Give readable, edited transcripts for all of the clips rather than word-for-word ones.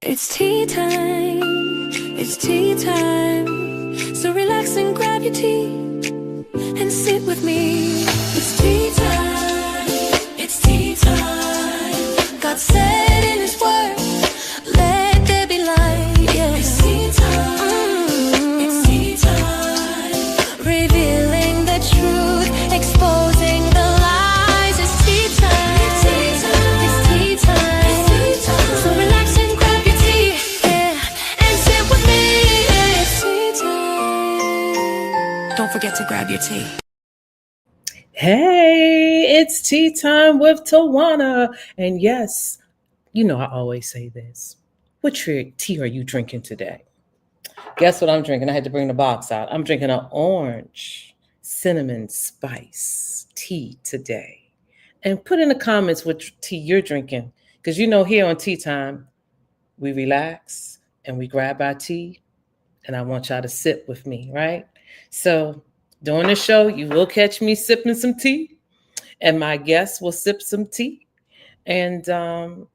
It's tea time, it's tea time. So relax and grab your tea and sit with me. It's tea time, it's tea time. God said in His word, let there be light. Yeah. It's tea time, it's tea time. Revealing the truth, exposing the lies. It's tea time, it's tea time, it's tea time. It's tea time. So relax and grab your tea, yeah, and sit with me. Yeah. It's tea time. Don't forget to grab your tea. Hey, it's tea time with Tawana. And yes, you know I always say this. What tea are you drinking today? Guess what I'm drinking? I had to bring the box out. I'm drinking an orange cinnamon spice tea today. And put in the comments what tea you're drinking. Because you know here on Tea Time, we relax and we grab our tea. And I want y'all to sip with me, right? So during the show, you will catch me sipping some tea, and my guests will sip some tea, and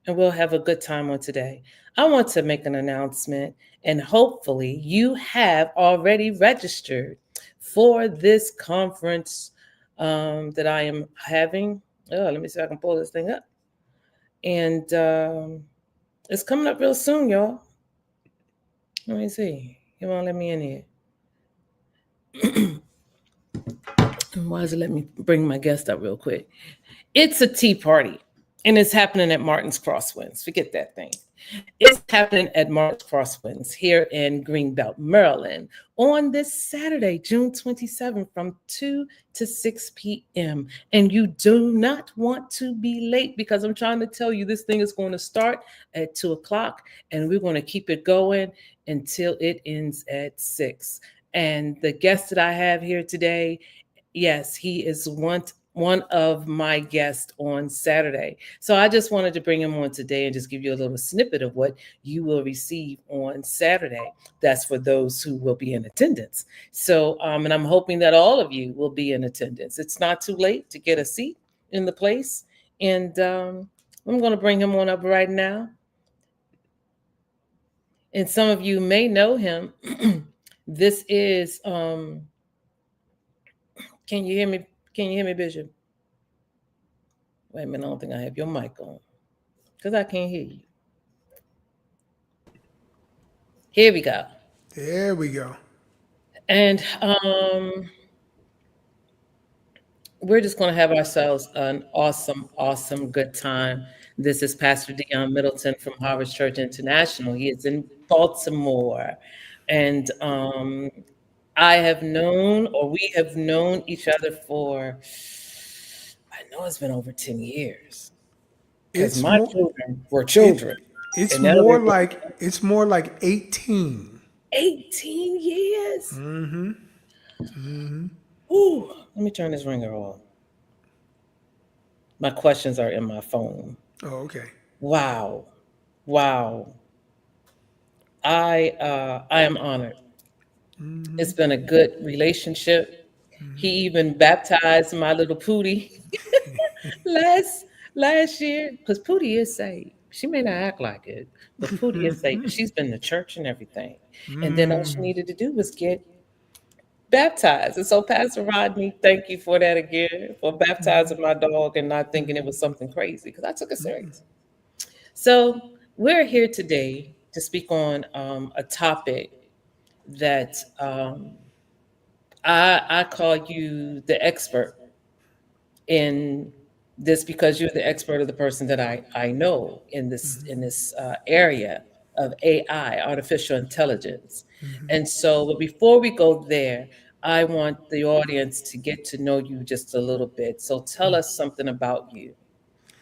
we'll have a good time on today. I want to make an announcement, and hopefully you have already registered for this conference that I am having. Oh, let me see if I can pull this thing up, and it's coming up real soon, y'all. Let me see. You won't let me in here. Why does it let me bring my guest up real quick? It's a tea party, and it's happening at Martin's Crosswinds. Forget that thing. It's happening at Martin's Crosswinds here in Greenbelt, Maryland, on this Saturday, June 27th, from 2 to 6 p.m. And you do not want to be late, because I'm trying to tell you this thing is going to start at 2 o'clock, and we're going to keep it going until it ends at 6. And the guest that I have here today, yes, he is one of my guests on Saturday. So I just wanted to bring him on today and just give you a little snippet of what you will receive on Saturday. That's for those who will be in attendance. So, and I'm hoping that all of you will be in attendance. It's not too late to get a seat in the place. And I'm going to bring him on up right now. And some of you may know him. This is, can you hear me? Can you hear me, Bishop? Wait a minute, I don't think I have your mic on, because I can't hear you. Here we go. There we go. And we're just going to have ourselves an awesome good time. This is Pastor Dion Middleton from Harvest Church International. He is in Baltimore. And I have known, or we have known each other for, I know it's been over 10 years. Because my children were children. It's more like 18. 18 years? Mm-hmm. Mm-hmm. Ooh, let me turn this ringer off. My questions are in my phone. Oh, okay. Wow. I am honored. Mm-hmm. It's been a good relationship. Mm-hmm. He even baptized my little Pootie last year, because Pootie is saved. She may not act like it, but Pootie is saved. She's been to church and everything. Mm-hmm. And then all she needed to do was get baptized. And so, Pastor Rodney, thank you for that again, for baptizing my dog and not thinking it was something crazy, because I took it serious. So we're here today to speak on a topic that I call you the expert in this, because you're the expert of the person that I know in this area of AI, artificial intelligence. Mm-hmm. And so, but before we go there, I want the audience to get to know you just a little bit. So tell us something about you,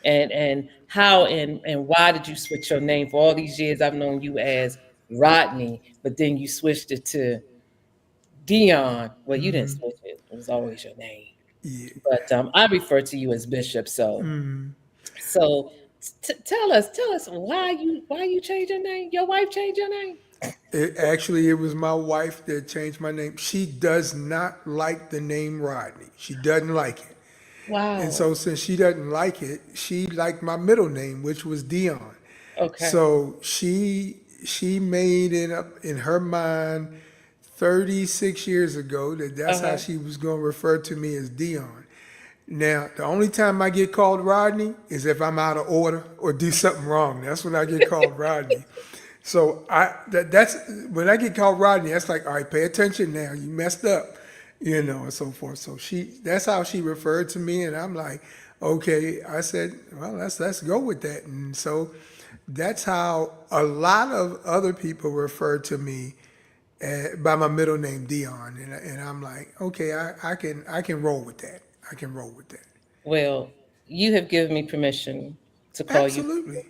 and how and why did you switch your name? For all these years, I've known you as Rodney, but then you switched it to Dion. Well, you didn't switch it. It was always your name. Yeah. But I refer to you as Bishop. So, so tell us why you changed your name. Your wife changed your name. It was my wife that changed my name. She does not like the name Rodney. She doesn't like it. Wow. And so since she doesn't like it, she liked my middle name, which was Dion. Okay. So she made it up in her mind 36 years ago that that's how Uh-huh. she was going to refer to me as Dion. Now, the only time I get called Rodney is if I'm out of order or do something wrong. That's when I get called Rodney. So that's when I get called Rodney. That's like, all right, pay attention now. You messed up, and so forth. So that's how she referred to me, and I'm like, okay. I said, well, let's go with that. And so that's how a lot of other people refer to me by my middle name Dion, and I'm like, okay, I can roll with that. I can roll with that. Well, you have given me permission to call you Absolutely.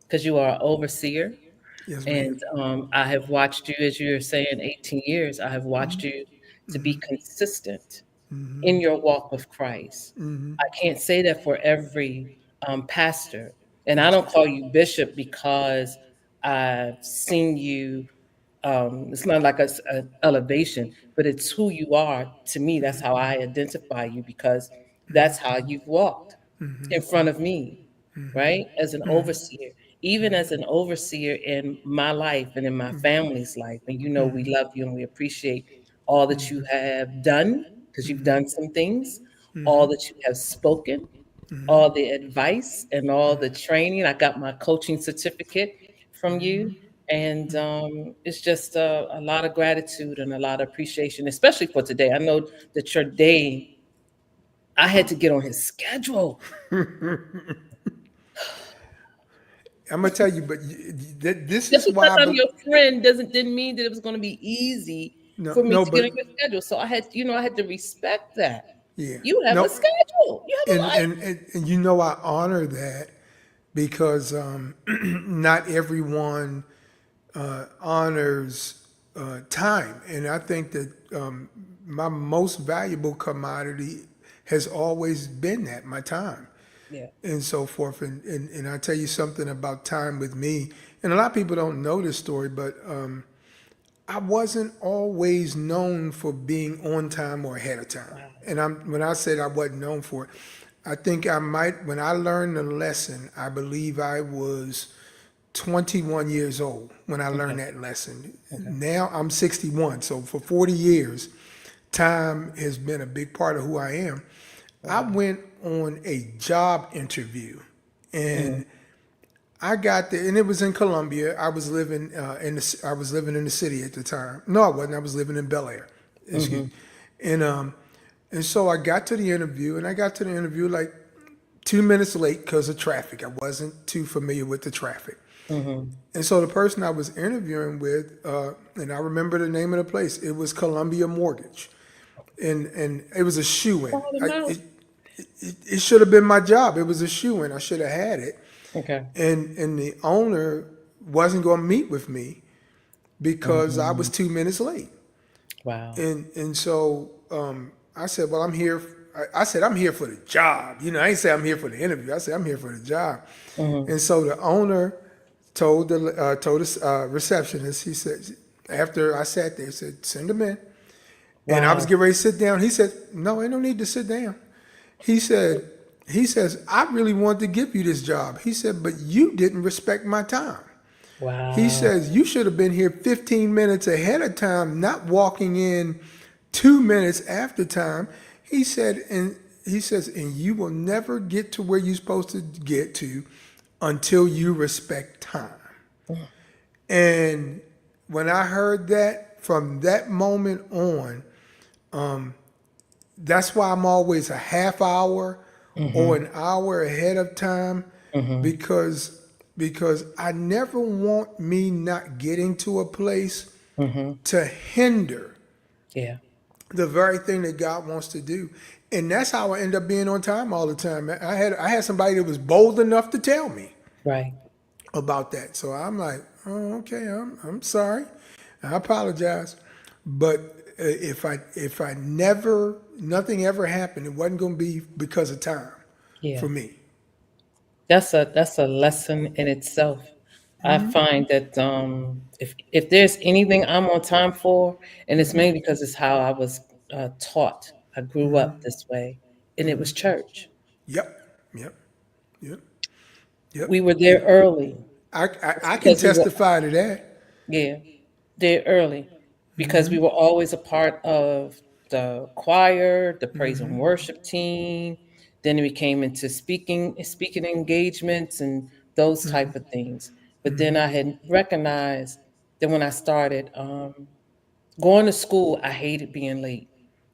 because you are an overseer. Yes, ma'am. And I have watched you, as you're saying, 18 years. I have watched you to be consistent in your walk with Christ. I can't say that for every pastor. And I Yes, don't ma'am. call you bishop because I've seen you. It's not like a elevation, but it's who you are. To me, that's how I identify you because that's how you've walked in front of me, right? As an overseer, even as an overseer in my life and in my family's life. And we love you and we appreciate all that you have done because you've done some things, all that you have spoken, all the advice and all the training. I got my coaching certificate from you. And it's just a lot of gratitude and a lot of appreciation, especially for today. I know that your day, I had to get on his schedule. I'm gonna tell you, but this Just is because why. I'm your friend didn't mean that it was going to be easy No, for me no, to get but on your schedule. So I had to respect that. yeah, You have a no, schedule. You have a and life. and and I honor that because not everyone honors time, and I think that my most valuable commodity has always been that my time. Yeah. And so forth. And I tell you something about time with me. And a lot of people don't know this story, but I wasn't always known for being on time or ahead of time. Wow. And when I said I wasn't known for it, I think I might, when I learned the lesson, I believe I was 21 years old when I learned Okay. that lesson. Okay. Now I'm 61. So for 40 years, time has been a big part of who I am. I Wow. went on a job interview Mm, and I got there, and it was in Columbia. I was living I was living in the city at the time. No, I wasn't. I was living in Bel Air. Excuse mm-hmm. me. And so I got to the interview, and I got to the interview like 2 minutes late because of traffic. I wasn't too familiar with the traffic. Mm-hmm. And so the person I was interviewing with, and I remember the name of the place. It was Columbia Mortgage, and it was a shoe in. Call them out. It should have been my job. It was a shoe in. I should have had it. Okay. And the owner wasn't going to meet with me because I Mm-hmm. was 2 minutes late. Wow. And so I said, well, I'm here. I said, I'm here for the job. I ain't say I'm here for the interview. I said, I'm here for the job. Mm-hmm. And so the owner told the receptionist, he said, after I sat there, he said, send him in. And I was Wow. getting ready to sit down. He said, no, ain't no need to sit down. He said, he says, I really wanted to give you this job. He said, but you didn't respect my time. He Wow. says, you should have been here 15 minutes ahead of time, not walking in 2 minutes after time. And he says, and you will never get to where you're supposed to get to until you respect time. And when I heard that, from that moment on, that's why I'm always a half hour or Mm-hmm. an hour ahead of time Mm-hmm. because I never want me not getting to a place Mm-hmm. to hinder Yeah. the very thing that God wants to do. And that's how I end up being on time all the time. I had somebody that was bold enough to tell me Right. about that. So I'm like, oh, okay, I'm sorry. I apologize. But if I never nothing ever happened, it wasn't going to be because of time Yeah. for me. That's a lesson in itself. I find that if there's anything I'm on time for, and it's mainly because it's how I was taught. I grew up this way, and it was church. Yep, yep, yep, yep, We were there yep. early. I can because we were, testify to that. yeah, there early, because we were always a part of the choir, the praise and worship team. Then we came into speaking engagements and those type of things. But then I had recognized that when I started going to school, I hated being late.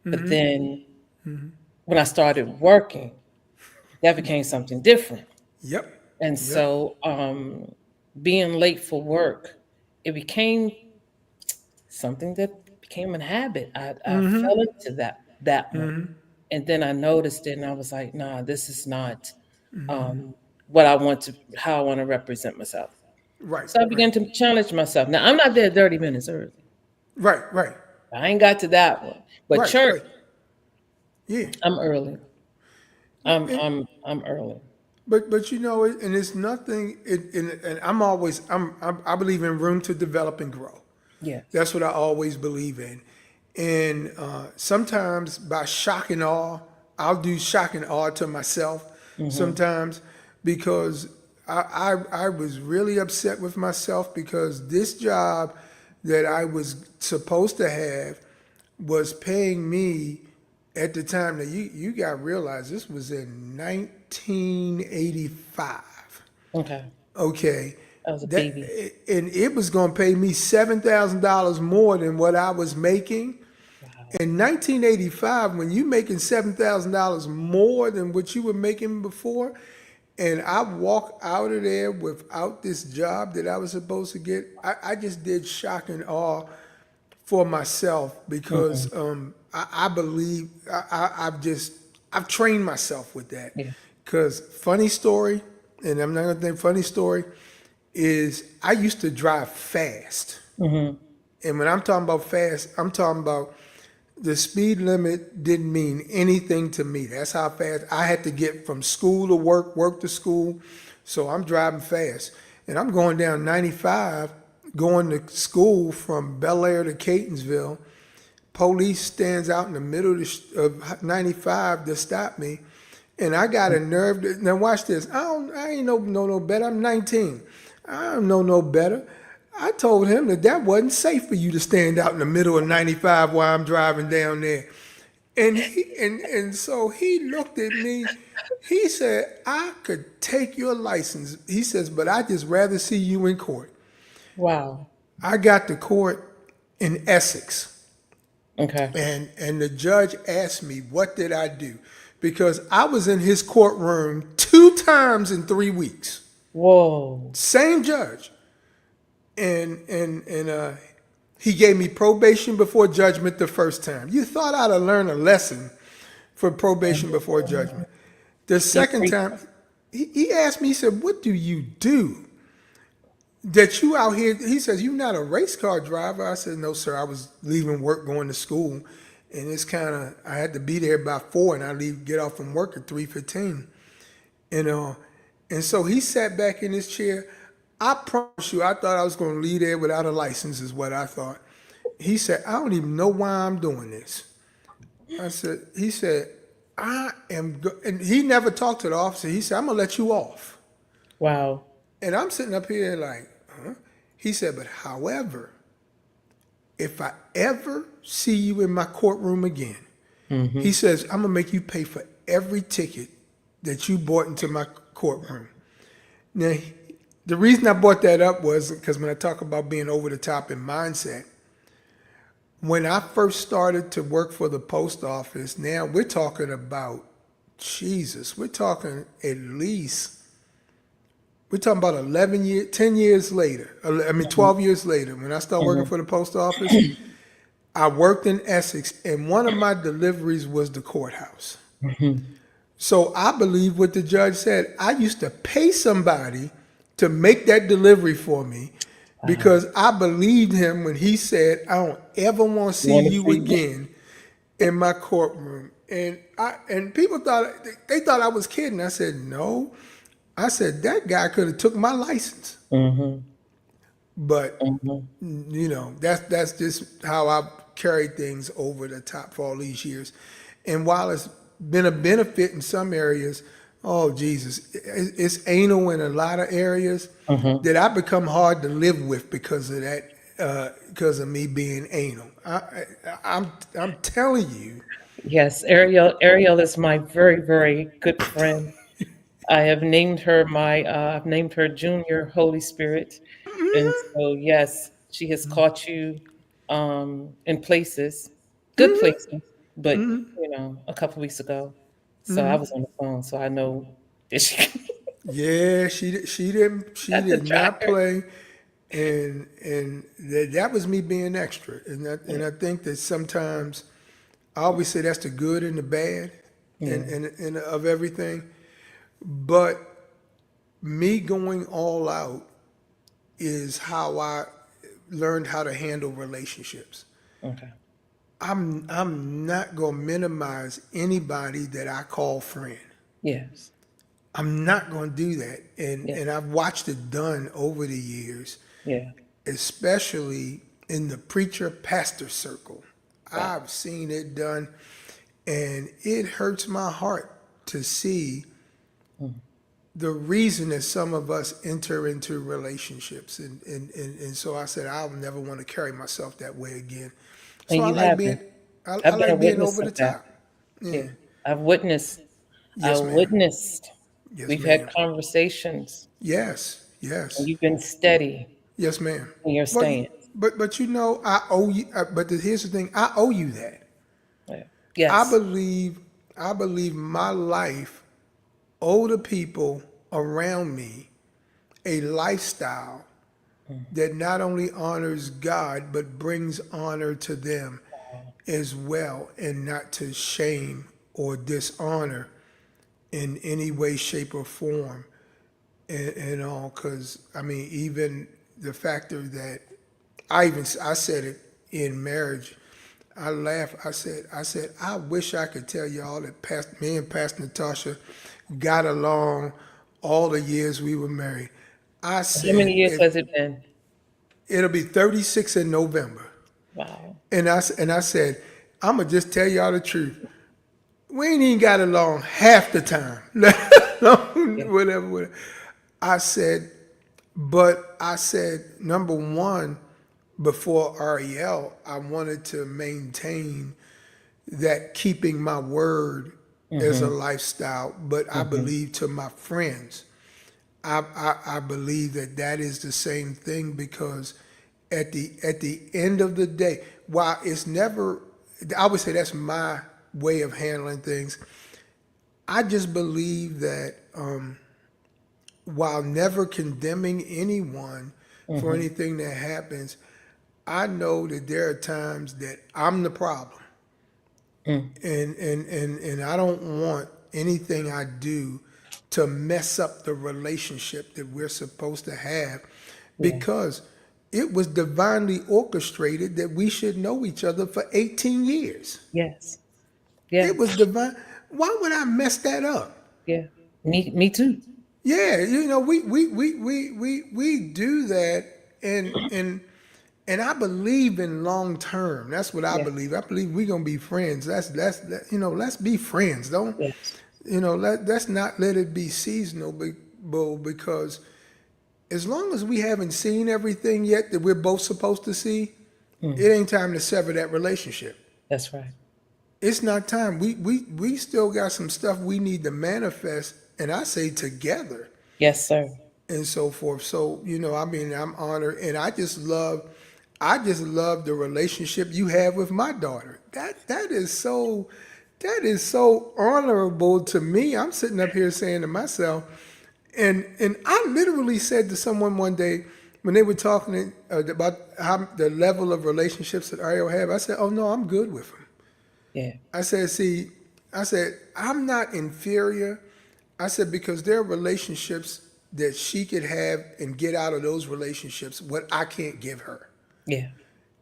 But then when I started working, that became something different. Yep. And Yep. so being late for work, it became something that became a habit. I fell into that one. And then I noticed it and I was like, nah, this is not what I want to how I want to represent myself. Right. So I Right. began to challenge myself. Now I'm not there 30 minutes early. Right. Right. I ain't got to that one. But Right. church, Right. Yeah. I'm early. I'm And, I'm I'm early. but you know, and it's nothing. And I'm always I believe in room to develop and grow. Yes. That's what I always believe in. And sometimes by shock and awe, I'll do shock and awe to myself Mm-hmm. sometimes because I was really upset with myself because this job that I was supposed to have was paying me at the time that you got to realize this was in 1985. Okay. Okay. I was a That baby. and it was going to pay me $7,000 more than what I was making Wow. in 1985. When you making $7,000 more than what you were making before, and I walked out of there without this job that I was supposed to get, I just did shock and awe for myself Mm-hmm. because I believe I've trained myself with that. Yeah. Because funny story, and I'm not gonna think funny story, is I used to drive fast. Mm-hmm. And when I'm talking about fast, I'm talking about the speed limit didn't mean anything to me. That's how fast I had to get from school to work, work to school. So I'm driving fast. And I'm going down 95, going to school from Bel Air to Catonsville. Police stands out in the middle of, of 95 to stop me. And I got a nerve. Now watch this. I ain't know no better. I'm 19. I don't know no better. I told him that wasn't safe for you to stand out in the middle of 95 while I'm driving down there. And so he looked at me. He said, I could take your license. He says, but I just rather see you in court. Wow. I got to court in Essex. Okay. And the judge asked me, what did I do? Because I was in his courtroom 2 times in 3 weeks. Whoa. Same judge. And he gave me probation before judgment the first time. You thought I'd have learned a lesson for probation before judgment. The You're second free. time, he asked me, he said, what do you do that you out here? He says, you not a race car driver? I said, no, sir. I was leaving work, going to school. And it's kind of, I had to be there by 4 and I get off from work at 3:15. And so he sat back in his chair. I promise you, I thought I was going to leave there without a license, is what I thought. He said, I don't even know why I'm doing this. He said, and he never talked to the officer. He said, I'm going to let you off. Wow. And I'm sitting up here like, huh? He said, but however, if I ever see you in my courtroom again, he says, I'm going to make you pay for every ticket that you brought into my courtroom. Now, the reason I brought that up was because when I talk about being over the top in mindset, when I first started to work for the post office, now we're talking about Jesus. We're talking about 11 years, 10 years later. 12 years later, when I started working for the post office, I worked in Essex, and one of my deliveries was the courthouse. So I believe what the judge said. I used to pay somebody to make that delivery for me because I believed him when he said, I don't ever want to see Want to you see you? again in my courtroom. And people thought I was kidding. I said, no. I said, that guy could have took my license. Mm-hmm. But Mm-hmm. that's just how I've carried things over the top for all these years. And while it's been a benefit in some areas, Oh Jesus, it's anal in a lot of areas Hmm. that I become hard to live with because of that. Because of me being anal, I'm telling you. Yes, Ariel. Ariel is my very, very good friend. I have named her I've named her Junior Holy Spirit, and so yes, she has caught you in places, good places, but a couple weeks ago. So I was on the phone, so I know that she Yeah, she got to did track not her. play, and that was me being extra, and Yeah, I think that sometimes I always say that's the good and the bad, yeah, and of everything, but me going all out is how I learned how to handle relationships. okay, I'm not gonna minimize anybody that I call friend. yes, I'm not gonna do that. yeah, And I've watched it done over the years, yeah, especially in the preacher pastor circle. wow, I've seen it done, and it hurts my heart to see mm. the reason that some of us enter into relationships. And so I said, I'll never want to carry myself that way again. So And I you like have being, been. I I've been a like being witness over of the that. top. Yeah. Yeah, I've witnessed. I Yes, ma'am. witnessed. Yes, We've had ma'am. conversations, Yes. and Yes. you've been steady Yes, ma'am. in your But stance. but you know, I owe you. Here's the thing: I owe you that. Yeah. I Yes. believe I believe my life owe the people around me a lifestyle that not only honors God but brings honor to them Wow. as well, and not to shame or dishonor in any way, shape, or form. And all, because I mean, even the factor that I said it in marriage. I laughed. I said, I wish I could tell y'all that me and Pastor Natasha got along all the years we were married. I How many said, years if has it been? it'll be 36 in November, Wow. and I said, I'm gonna just tell y'all the truth. We ain't even got along half the time, let Yeah. alone whatever. I said, but I said, number one, before REL, I wanted to maintain that keeping my word as a Mm-hmm. lifestyle, but I Mm-hmm. believe to my friends, I believe that that is the same thing because at the end of the day, while it's never, I would say that's my way of handling things. I just believe that while never condemning anyone for Mm-hmm. anything that happens, I know that there are times that I'm the problem. Mm. And I don't want anything I do to mess up the relationship that we're supposed to have Yeah. because it was divinely orchestrated that we should know each other for 18 years. Yes. It was Yes. divine. Why would I mess that up? Yeah. Me too. Yeah, we do that, and I believe in long term. That's what I Yeah. believe. I believe we're gonna be friends. Let's be friends. Don't Yes. let's not let it be seasonal, because as long as we haven't seen everything yet that we're both supposed to see, Mm. it ain't time to sever that relationship. That's right. It's not time. We still got some stuff we need to manifest, and I say together Yes, sir. and so forth. So, I mean, I'm honored, and I just love the relationship you have with my daughter. That is so honorable to me. I'm sitting up here saying to myself, and I literally said to someone one day when they were talking about how the level of relationships that Ariel have. I said, "Oh no, I'm good with him." Yeah. I said, "See, I said I'm not inferior." I said, because there are relationships that she could have and get out of those relationships what I can't give her. Yeah.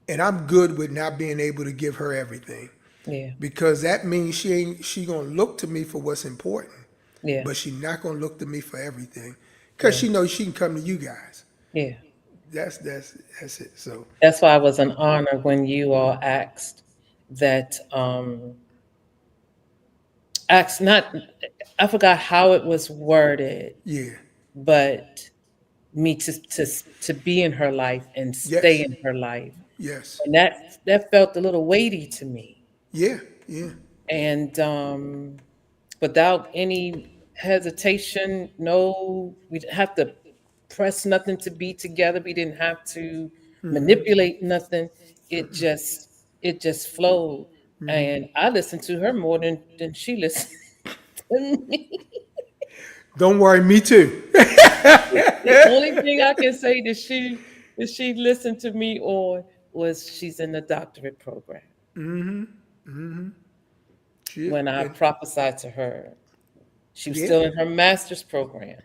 And I'm good with not being able to give her everything. Yeah. Because that means she gonna look to me for what's important, Yeah. but she not gonna look to me for everything. Cause Yeah. she knows she can come to you guys. Yeah. That's it. So That's why it was an honor when you all asked that ask not, I forgot how it was worded, Yeah. but me to be in her life and stay Yes. in her life. Yes. And that felt a little weighty to me. Yeah. Yeah. And without any hesitation, no, we didn't have to press nothing to be together. We didn't have to manipulate nothing. It just it just flowed. And I listened to her more than she listened to me. Don't worry, me too. The only thing I can say that she listened to me on was she's in the doctorate program. Shit. When I And prophesied to her, she was yeah. still in her master's program.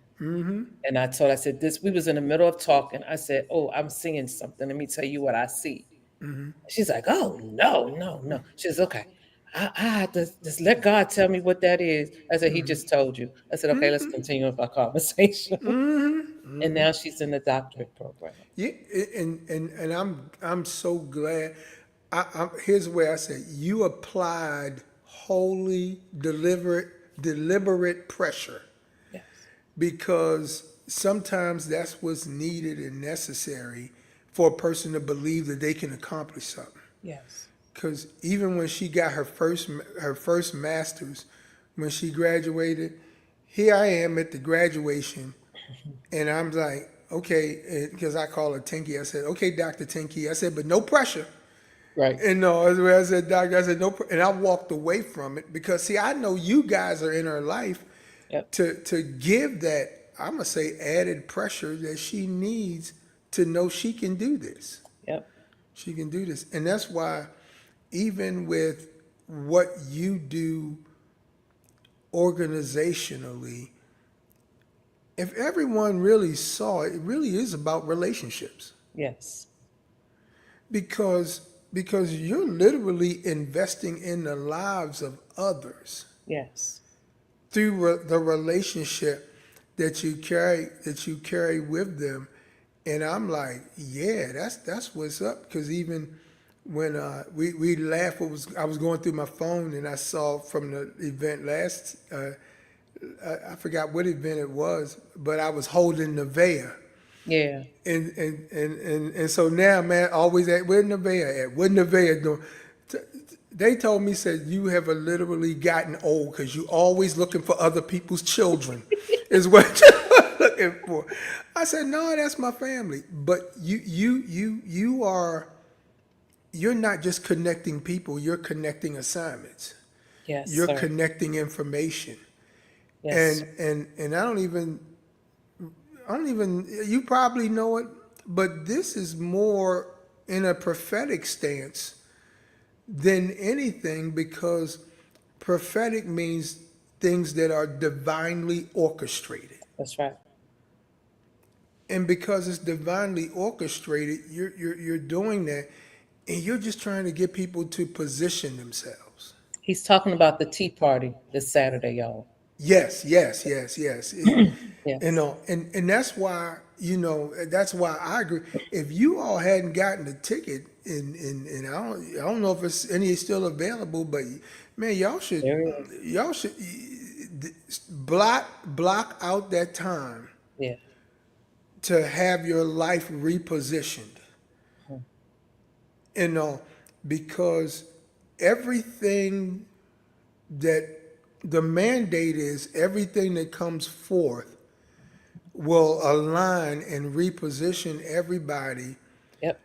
And I said, this, we was in the middle of talking. I said, oh, I'm seeing something. Let me tell you what I see. She's like, oh, no, no, no. She says, okay, I had to just let God tell me what that is. I said, he just told you. I said, okay, let's continue with our conversation. And now she's in the doctorate program. Yeah. And I'm so glad. Here's where I say you applied holy, deliberate pressure, Yes, because sometimes that's what's needed and necessary for a person to believe that they can accomplish something. yes, Because even when she got her first master's, when she graduated, here I am at the graduation, and I'm like, okay, because I call her Tinky. I said, okay, Dr. Tinky. I said, but no pressure. right. And no, that's where I said, Doctor. I said, no, and I walked away from it because, see, I know you guys are in her life Yep, to give that, I'm gonna say, added pressure that she needs to know she can do this. yep, She can do this, and that's why, even with what you do organizationally, if everyone really saw it, it really is about relationships, yes, because you're literally investing in the lives of others yes, through the relationship that you carry with them. And I'm like, yeah, that's what's up. Because even when we laughed, I was going through my phone and I saw from the event last, I forgot what event it was, but I was holding Nevaeh. yeah, And so now, man, always at where Nevaeh at? What Nevaeh doing? T- They told me, said, you have literally gotten old because you always looking for other people's children, is what you're looking for. I said, no, that's my family. But you're not just connecting people, you're connecting assignments. yes, You're sir. connecting information. Yes, And I don't even you probably know it, but this is more in a prophetic stance than anything, because prophetic means things that are divinely orchestrated. that's right. And because it's divinely orchestrated, you're doing that, and you're just trying to get people to position themselves. He's talking about the tea party this Saturday, y'all. Yes, yes, yes, yes. Yes. And that's why I agree. If you all hadn't gotten the ticket, and I don't know if it's any still available, but man, There it is. y'all should block out that time Yeah. to have your life repositioned. You know, because everything that the mandate is, everything that comes forth will align and reposition everybody, Yep.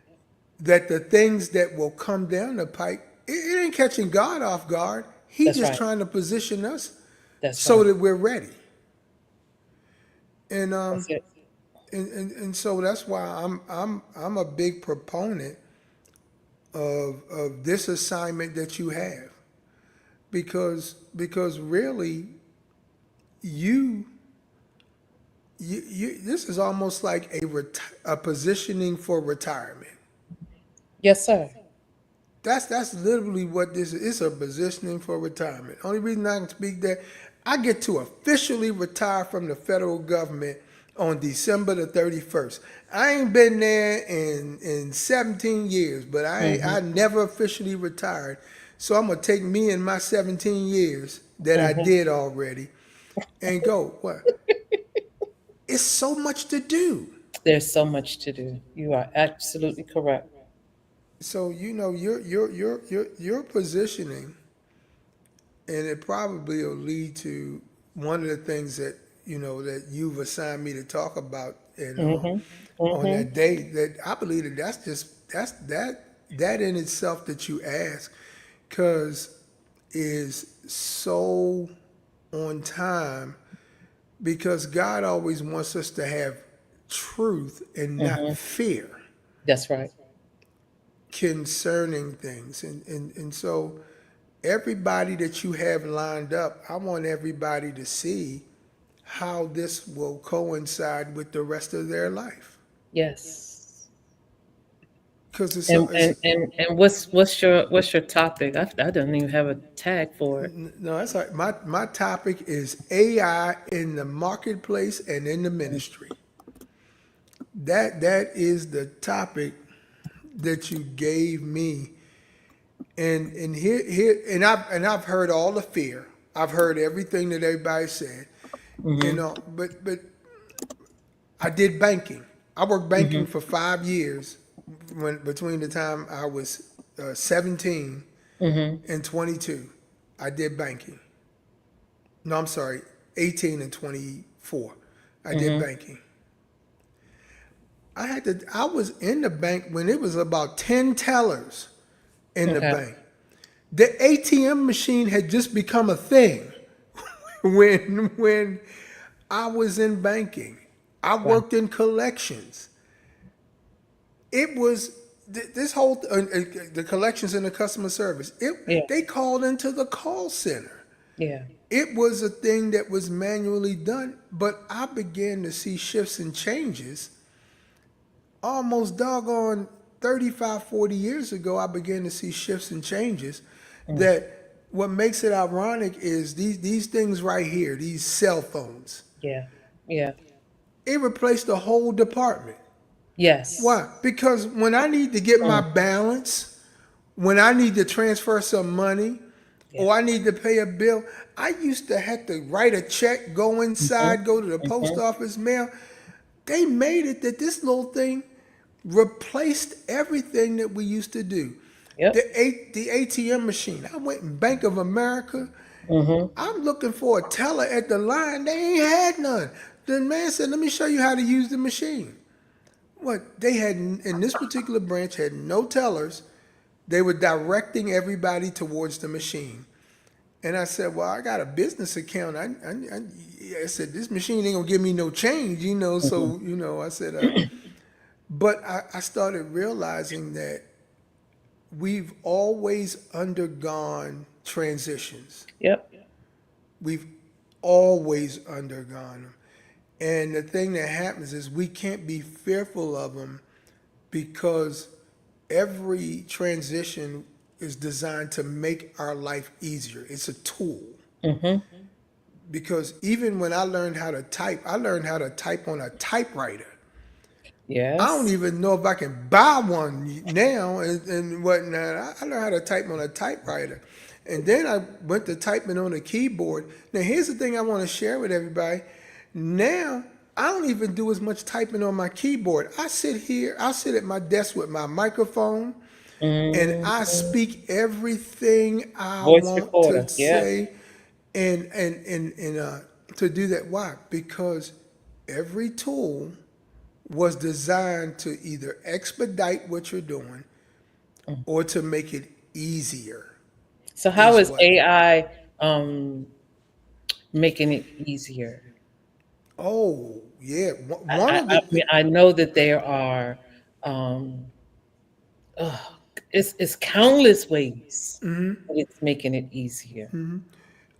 that the things that will come down the pike, it ain't catching God off guard. He That's just right. trying to position us That's so right. that we're ready. And That's it. so that's why I'm a big proponent of this assignment that you have, because really you this is almost like a positioning for retirement. Yes, sir. That's literally what this is. It's a positioning for retirement. Only reason I can speak that, I get to officially retire from the federal government on December the 31st. I ain't been there in 17 years, but I Hmm. never officially retired. So I'm gonna take me and my 17 years that I Mhm. did already and go, what? It's so much to do. There's so much to do. You are absolutely correct. So your positioning, and it probably will lead to one of the things that that you've assigned me to talk about, and Mhm. on Mhm. that day, that I believe that that in itself that you ask, because is so on time, because God always wants us to have truth and not Mhm. fear That's right. concerning things. And so everybody that you have lined up, I want everybody to see how this will coincide with the rest of their life. Yes. Because And what's your topic? I don't even have a tag for it. no, that's like my topic is AI in the marketplace and in the ministry. That is the topic that you gave me. And here and I've heard all the fear. I've heard everything that everybody said. Mhm. But I did banking. I worked banking Mhm. for 5 years, when between the time I was 17 Mhm. and 22. I did banking. No, I'm sorry, 18 and 24. I did Mhm. banking. I was in the bank when it was about 10 tellers in the Okay. bank. The ATM machine had just become a thing when I was in banking. I Wow. worked in collections. It was this whole the collections and the customer service. Yeah. They called into the call center. Yeah. It was a thing that was manually done, but I began to see shifts and changes almost doggone 35, 40 years ago. I began to see shifts and changes Mm. that what makes it ironic is these things right here, these cell phones. Yeah. Yeah. It replaced the whole department. Yes. Why? Because when I need to get my Mm. balance, when I need to transfer some money, Yeah. or I need to pay a bill, I used to have to write a check, go Mhm. inside, go to the post Mhm. office, mail. They made it that this little thing replaced everything that we used to do. Yep. The ATM machine. I went in Bank of America. Mhm. I'm looking for a teller at the line. They ain't had none. The man said, "Let me show you how to use the machine." What they had in this particular branch had no tellers. They were directing everybody towards the machine. And I said, "Well, I got a business account. I said, this machine ain't gonna give me no change, you know." Mhm. So I said, but I started realizing that we've always undergone transitions. Yep. We've always undergone them. And the thing that happens is we can't be fearful of them, because every transition is designed to make our life easier. It's a tool. Mhm. Because even when I learned how to type on a typewriter. I don't Yes. even know if I can buy one now and whatnot. I learned how to type on a typewriter. And then I went to typing on a keyboard. Now, here's the thing I want to share with everybody. Now, I don't even do as much typing on my keyboard. I sit at my desk with my microphone, and I Mhm. speak everything I Voice want to recorder. Yeah. say, and to do that. Why? Because every tool was designed to either expedite what you're doing Mm. or to make it easier. So how Is is what? AI making it easier? Oh yeah, I, one I, of I the mean, I know that there are, um, ugh, it's countless ways that it's making it easier.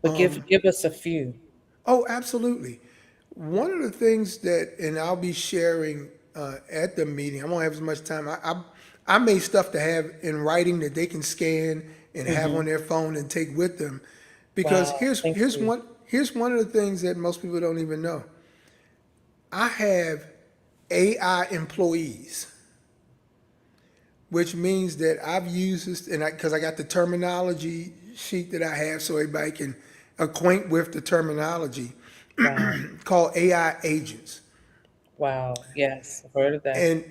But give us a few. oh, absolutely. One of the things that, and I'll be sharing at the meeting. I won't have as much time. I made stuff to have in writing that they can scan and have Hmm. on their phone and take with them, because Wow, thank you. here's one of the things that most people don't even know. I have AI employees. which means that I've used this, and because I got the terminology sheet that I have, so everybody can acquaint with the terminology Wow. called AI agents. Wow. Yes. I've heard of that. And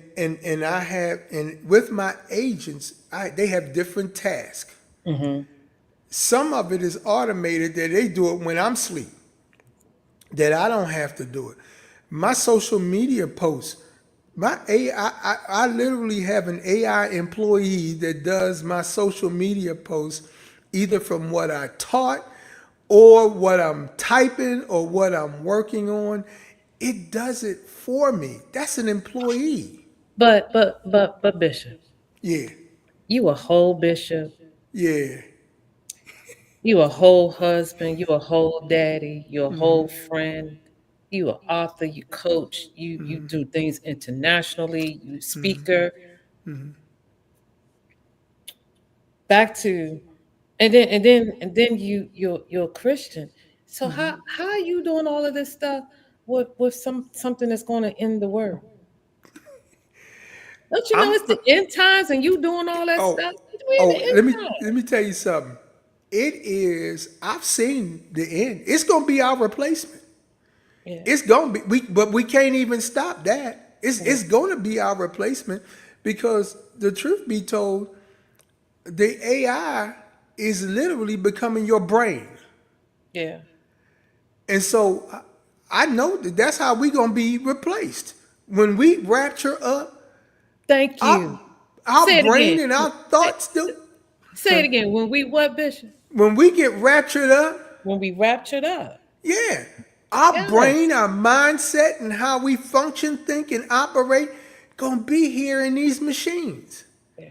I have, and with my agents, they have different tasks. Mm-hmm. Some of it is automated that they do it when I'm asleep, that I don't have to do it. My social media posts, my AI, I literally have an AI employee that does my social media posts, either from what I taught or what I'm typing or what I'm working on. It does it for me. That's an employee. But Bishop, Yeah, you a whole bishop. yeah. You a whole husband. You a whole daddy. You a whole friend. You a author. You coach. You do things internationally. You speaker. Back to and then you're a Christian. So how are you doing all of this stuff with something that's going to end the world? Don't you know I'm it's the end times and you doing all that oh stuff? We in the oh. end Let me tell you something. It is. I've seen the end. It's gonna be our replacement. time. It's gonna be. But we can't even stop that. Yeah, It's gonna be our replacement because the truth be told, the AI is literally becoming your brain. yeah. And so I know that that's how we gonna be replaced. When we rapture up, Thank you. our our Say it again. brain and our Say, thoughts still. say it again. When we what, Bishop? When we get raptured up, When we raptured up. yeah, our Yes. brain, our mindset, and how we function, think, and operate gonna be here in these machines. Yeah.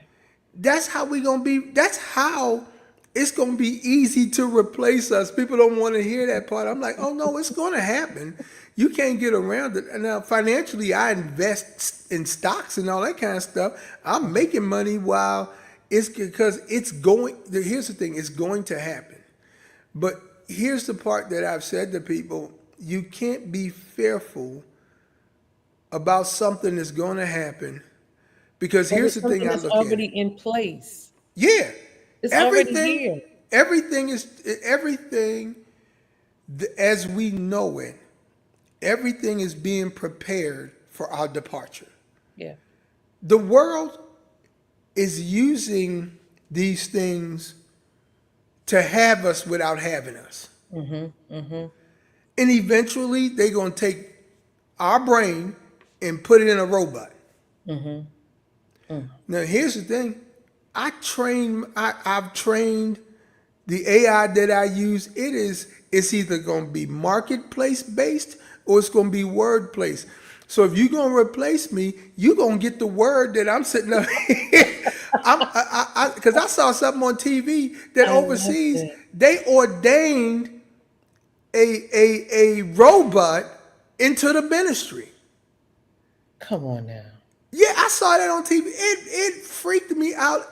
That's how we gonna be. That's how it's gonna be easy to replace us. People don't want to hear that part. I'm like, oh no, it's gonna happen. You can't get around it. And now financially, I invest in stocks and all that kind of stuff. I'm making money while it's because it's going. Here's the thing: it's going to happen. But here's the part that I've said to people: you can't be fearful about something that's going to happen because But here's it's the thing something I that's look at already it. in place. Yeah, It's already everything, here. everything as we know it, everything is being prepared for our departure. Yeah. The world is using these things to have us without having us. And eventually they're going to take our brain and put it in a robot. Now, here's the thing. I've trained the AI that I use. It's either going to be marketplace based or it's going to be word based. So if you're going to replace me, you're going to get the word that I'm sitting up here. Because I saw something on TV that I love overseas, it. they ordained a robot into the ministry. Come on now. Yeah, I saw that on TV. It freaked me out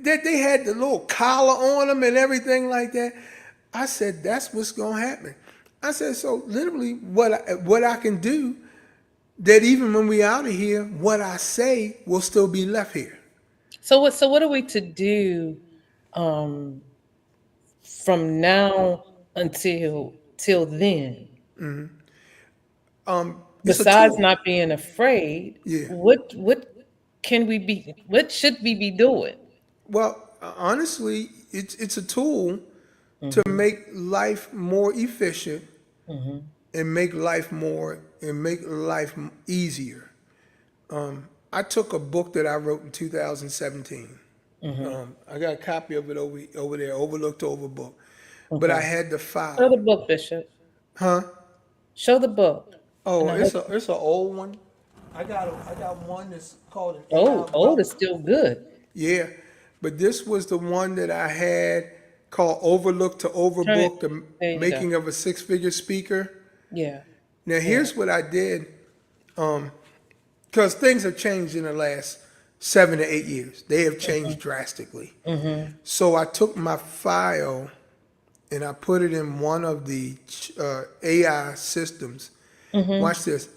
that they had the little collar on them and everything like that. I said, that's what's gonna happen. I said, so literally what I can do, that even when we out of here, what I say will still be left here. So what are we to do um from now until till then? It's a Besides tool. not being afraid, Yeah. what should we be doing? Well, honestly, it's a tool to Hmm. make life more efficient and make life easier. I took a book that I wrote in 2017. I got a copy of it over there, overlooked over book. But I Okay. had the Show the file. book, Bishop. Huh? Show the book. Oh, And I hope it's an old one. I got one that's called an AI old about. is still good. Yeah, but this was the one that I had called Overlooked to Turn it. Overbook, the There you go. making of a six-figure speaker. Yeah. Now Yeah. here's what I did, because things have changed in the last 7 to 8 years. They have changed drastically. So I took my file and I put it in one of the AI systems. Watch this.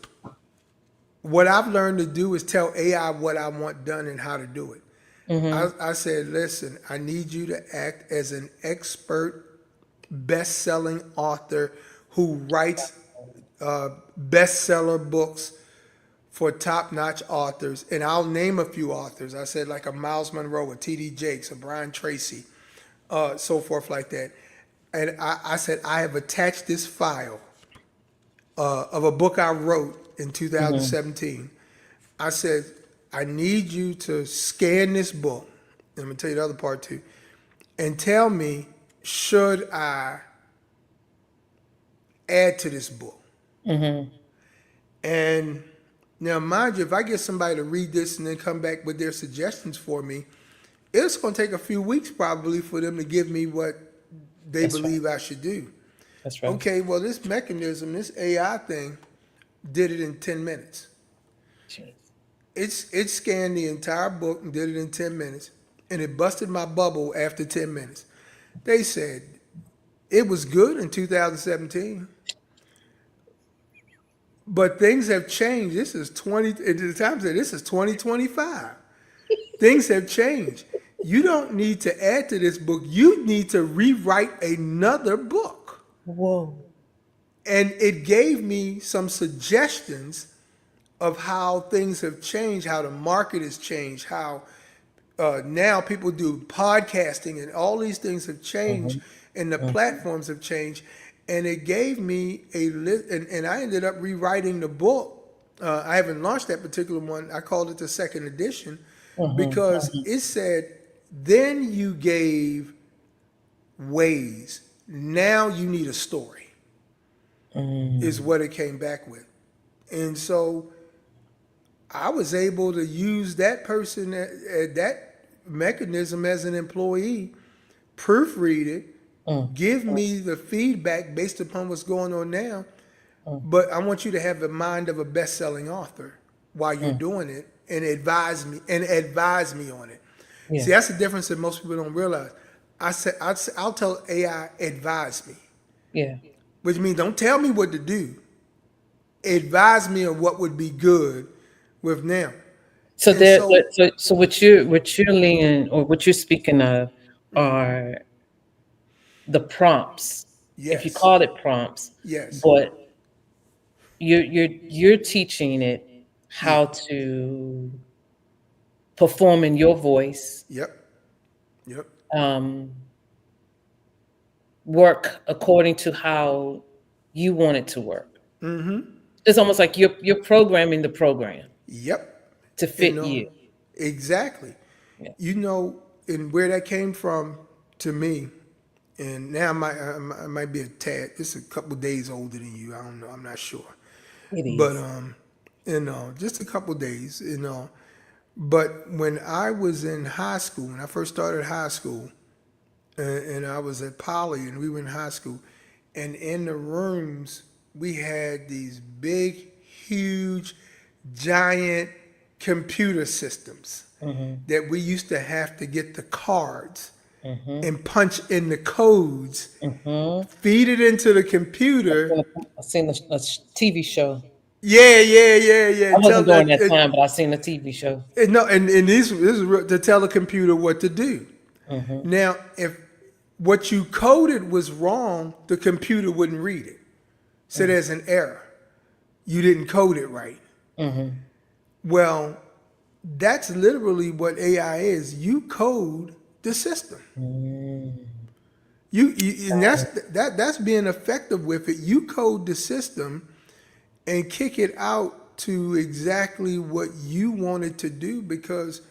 What I've learned to do is tell AI what I want done and how to do it. I said, listen, I need you to act as an expert, best-selling author who writes bestseller books for top-notch authors. And I'll name a few authors. I said like a Miles Monroe, a T.D. Jakes, a Brian Tracy, so forth like that. And I said, I have attached this file of a book I wrote in 2017. I said, I need you to scan this book. I'm going to tell you the other part too. And tell me, should I add to this book? And now, mind you, if I get somebody to read this and then come back with their suggestions for me, it's going to take a few weeks probably for them to give me what they That's believe I should do. That's right. Okay, well, this mechanism, this AI thing, did it in 10 minutes. Jeez. It scanned the entire book and did it in 10 minutes, and it busted my bubble after 10 minutes. They said it was good in 2017, but things have changed. This is 20, at the time said this is 2025. Things have changed. You don't need to add to this book. You need to rewrite another book. Whoa. And it gave me some suggestions of how things have changed, how the market has changed, how now people do podcasting, and all these things have changed, and the platforms have changed. And it gave me a list, and I ended up rewriting the book. I haven't launched that particular one. I called it the second edition because it said, then you gave ways. Now you need a story, is what it came back with. And so I was able to use that person, that mechanism as an employee, proofread it, give me the feedback based upon what's going on now. But I want you to have the mind of a best-selling author while you're doing it, and advise me on it. Yeah. See, that's the difference that most people don't realize. I'll tell AI, advise me, Yeah. which means don't tell me what to do. Advise me on what would be good with now. So And there, so- so what you're leaning or what you're speaking of are the prompts, if you Yes. call it prompts, Yes. but you're teaching it how to perform in your voice, Yep. Yep. work according to how you want it to work. It's almost like you're programming the program Yep. to fit And, you. exactly. Yeah. You know, and where that came from to me, and now I might be a tad, just a couple days older than you. I don't know. I'm not sure. It is. But just a couple days, But when I was in high school, when I first started high school, and I was at Poly, and we were in high school, and in the rooms we had these big, huge, giant computer systems that we used to have to get the cards and punch in the codes, feed it into the computer. I seen a TV show. Yeah. I wasn't during that time, but I seen a TV show. No, and this is to tell a computer what to do. Now, if what you coded was wrong, the computer wouldn't read it. So there's an error. You didn't code it right. Well, that's literally what AI is. You code the system. You and that's being effective with it. You code the system and kick it out to exactly what you want it to do because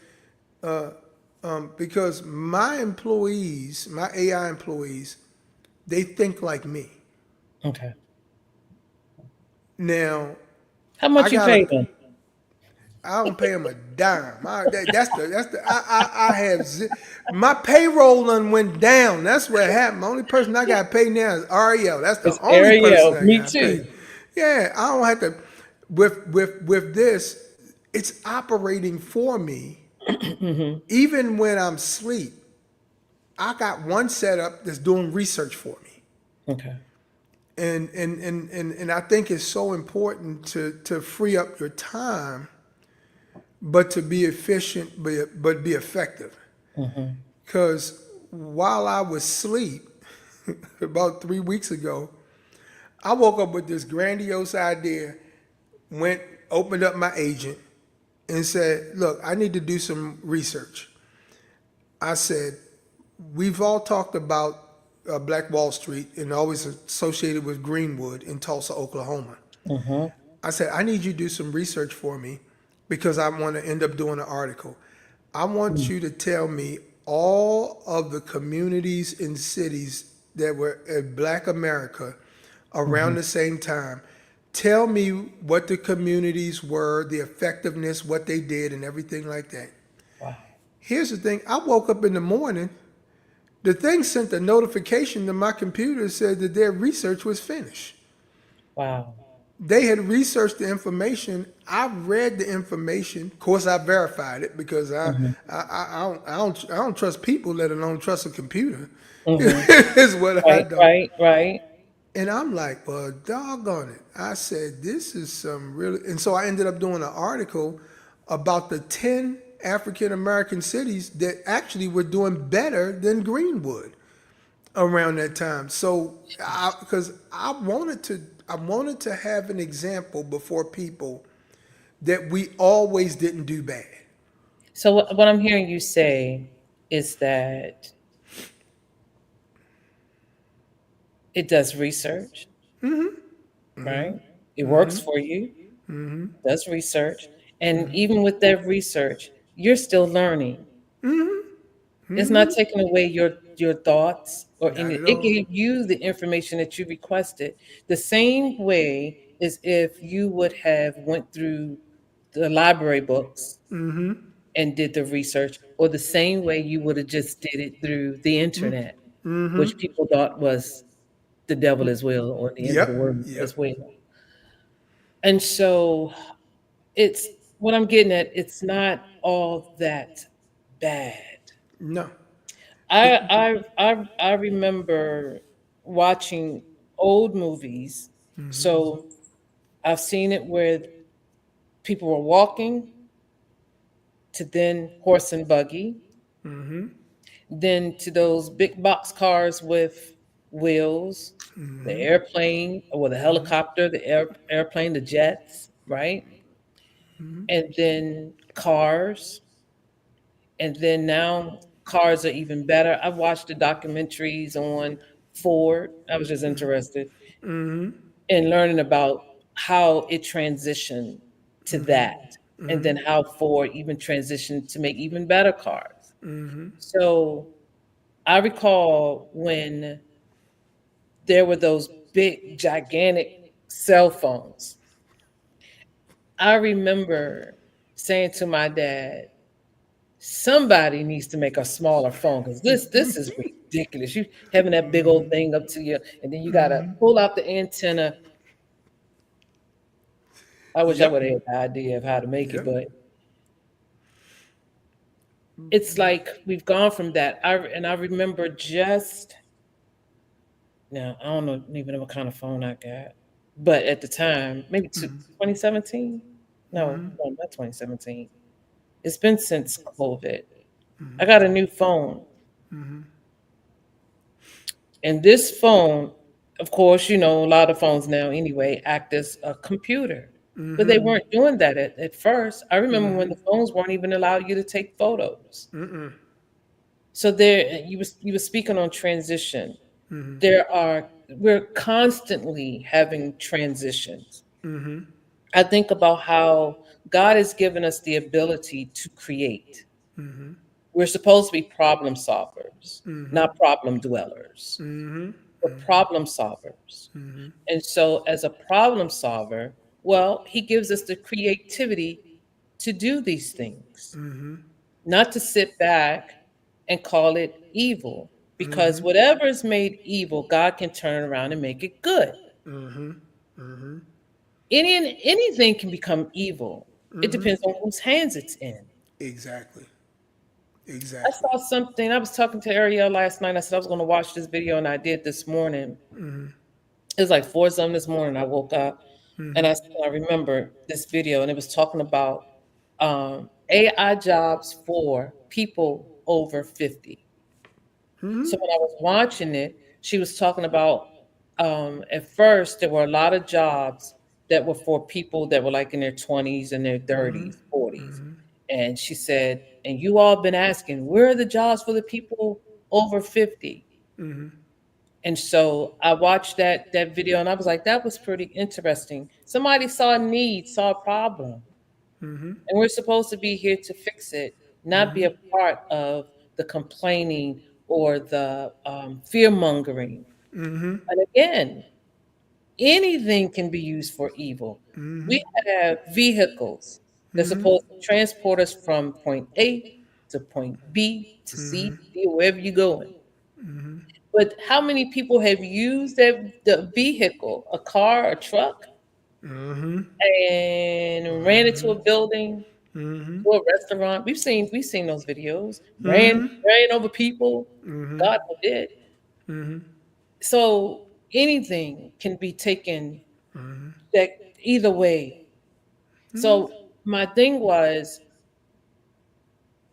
my employees, my AI employees, they think like me. Okay. Now, How much you pay them? I don't pay them a dime. I have my payroll done went down. That's what happened. The only person I got to pay now is Ariel. That's the It's only Ariel. person I Me got to too. pay. Yeah, I don't have to. With this, it's operating for me. Even when I'm asleep, I got one setup that's doing research for me. Okay. And I think it's so important to free up your time but to be efficient, but be effective. Mm-hmm. Because while I was asleep about 3 weeks ago, I woke up with this grandiose idea, went, opened up my agent, and said, look, I need to do some research. I said, we've all talked about Black Wall Street and always associated with Greenwood in Tulsa, Oklahoma. Mm-hmm. I said, I need you to do some research for me because I want to end up doing an article. I want you to tell me all of the communities and cities that were in Black America around Mm-hmm. the same time. Tell me what the communities were, the effectiveness, what they did, and everything like that. Wow. Here's the thing, I woke up in the morning, the thing sent a notification to my computer, said that their research was finished. Wow. They had researched the information. I read the information. Of course, I verified it because Mm-hmm. I don't trust people, let alone trust a computer. Mm-hmm. Is what I Right. don't. Right. Right. And I'm like, well, doggone it. I said, this is some really. And so I ended up doing an article about the 10 African American cities that actually were doing better than Greenwood around that time. So, because I wanted to have an example before people that we always didn't do bad. So what I'm hearing you say is that it does research, right? It works for you, does research, and even with that research, you're still learning. It's not taking away your thoughts or Not any. at It all. gave you the information that you requested. The same way as if you would have went through the library books and did the research, or the same way you would have just did it through the internet, which people thought was the devil as well, or the end of the Yep. world Yep. as well. And so it's what I'm getting at. It's not all that bad. No. It, I remember watching old movies. So I've seen it where people were walking to then horse and buggy, then to those big box cars with wheels, the airplane or the helicopter, the airplane, the jets, right? And then cars, and then now cars are even better. I've watched the documentaries on Ford. I was just interested in learning about how it transitioned to that, and then how Ford even transitioned to make even better cars. So I recall when there were those big, gigantic cell phones. I remember saying to my dad, somebody needs to make a smaller phone because this is ridiculous. You having that big old thing up to you, and then you gotta pull out the antenna. I wish I yep. would have had the idea of how to make it, Yep. but it's like we've gone from that. I remember just now. I don't know even know what kind of phone I got, but at the time, maybe 2017. No, not 2017. It's been since COVID. I got a new phone. And this phone, of course, a lot of phones now anyway act as a computer. But they weren't doing that at first. I remember when the phones weren't even allowed you to take photos. So there you were speaking on transition. We're constantly having transitions. I think about how God has given us the ability to create. We're supposed to be problem solvers, not problem dwellers, but problem solvers. And so, as a problem solver, well, he gives us the creativity to do these things, not to sit back and call it evil, because whatever is made evil, God can turn around and make it good. Anything can become evil. It depends on whose hands it's in. Exactly. I Exactly. saw something. I was talking to Ariel last night. I said I was going to watch this video, and I did this morning. It was like 4 something this morning. I woke up and I remember this video, and it was talking about AI jobs for people over 50. So when I was watching it, she was talking about at first there were a lot of jobs that were for people that were like in their 20s and their 30s, 40s. And she said, and you all been asking, where are the jobs for the people over 50? And so I watched that video and I was like, that was pretty interesting. Somebody saw a need, saw a problem, and we're supposed to be here to fix it, not be a part of the complaining or the fear mongering. And again, anything can be used for evil. We have vehicles that's supposed to transport us from point A to point B to C, D, wherever you're going. But how many people have used the vehicle, a car, a truck, and ran into a building, to a restaurant? We've seen those videos. Ran over people. God forbid. So anything can be taken that either way. So my thing was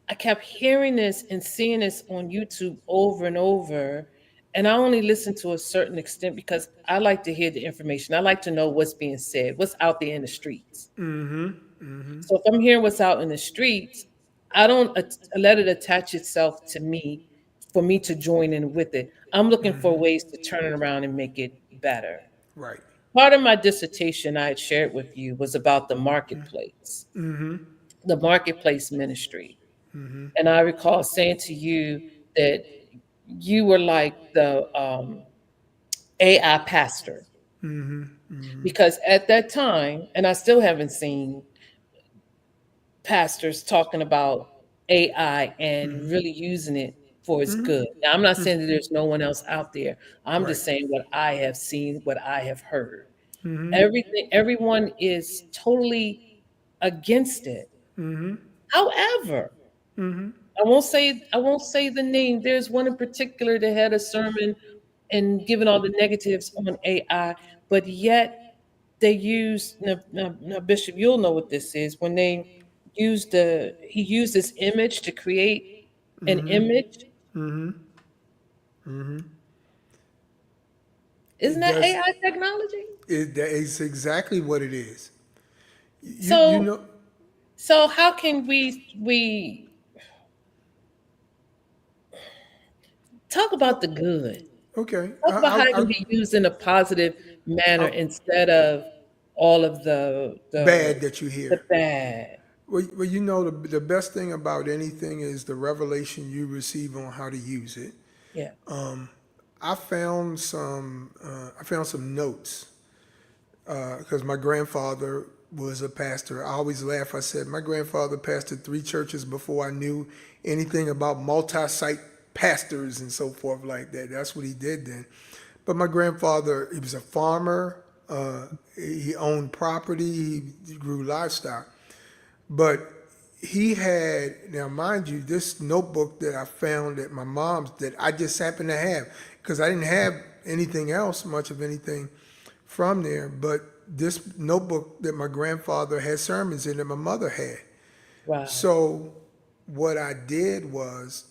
I kept hearing this and seeing this on YouTube over and over. And I only listen to a certain extent because I like to hear the information. I like to know what's being said, what's out there in the streets. So if I'm hearing what's out in the streets, I don't let it attach itself to me for me to join in with it. I'm looking for ways to turn it around and make it better. Right. Part of my dissertation I had shared with you was about the marketplace ministry. And I recall saying to you that you were like the AI pastor because at that time, and I still haven't seen pastors talking about AI and really using it for its good. Now, I'm not saying that there's no one else out there. I'm Right. just saying what I have seen, what I have heard. Everyone is totally against it. However, I won't say the name. There's one in particular that had a sermon and given all the negatives on AI, but yet they used now, Bishop, you'll know what this is when they he used this image to create an image. Isn't It that does. AI technology? That is exactly what it is. You So know. so how can we talk about the good? Okay. Talk about how it can be used in a positive manner I instead of all of the bad that you the hear. bad. Well, you know, the best thing about anything is the revelation you receive on how to use it. Yeah. I found some notes because my grandfather was a pastor. I always laugh. I said my grandfather pastored 3 churches before I knew anything about multi-site pastors and so forth like that. That's what he did then. But my grandfather, he was a farmer. He owned property. He grew livestock. But he had, now mind you, this notebook that I found at my mom's that I just happened to have because I didn't have anything else, much of anything from there. But this notebook that my grandfather had sermons in that my mother had. Wow. So what I did was,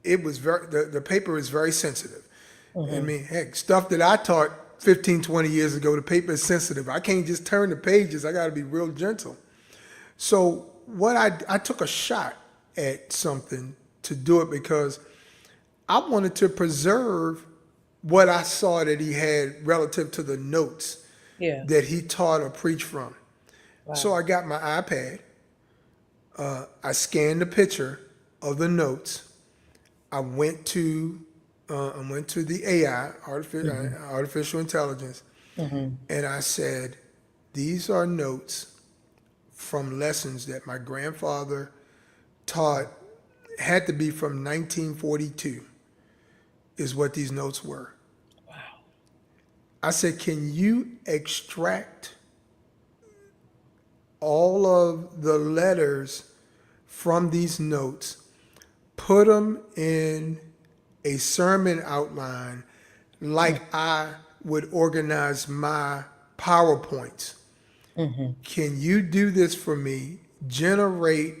it was the paper is very sensitive. I Hmm. mean, heck, stuff that I taught 15, 20 years ago, the paper is sensitive. I can't just turn the pages. I got to be real gentle. So what I took a shot at something to do it because I wanted to preserve what I saw that he had relative to the notes Yeah. that he taught or preached from. So Wow. I got my iPad. I scanned the picture of the notes. I went to the AI, Hmm. artificial intelligence, Hmm. and I said, "These are notes from lessons that my grandfather taught, had to be from 1942 is what these notes were." Wow. I said, "Can you extract all of the letters from these notes, put them in a sermon outline like I would organize my PowerPoints? Hmm. Can you do this for me? Generate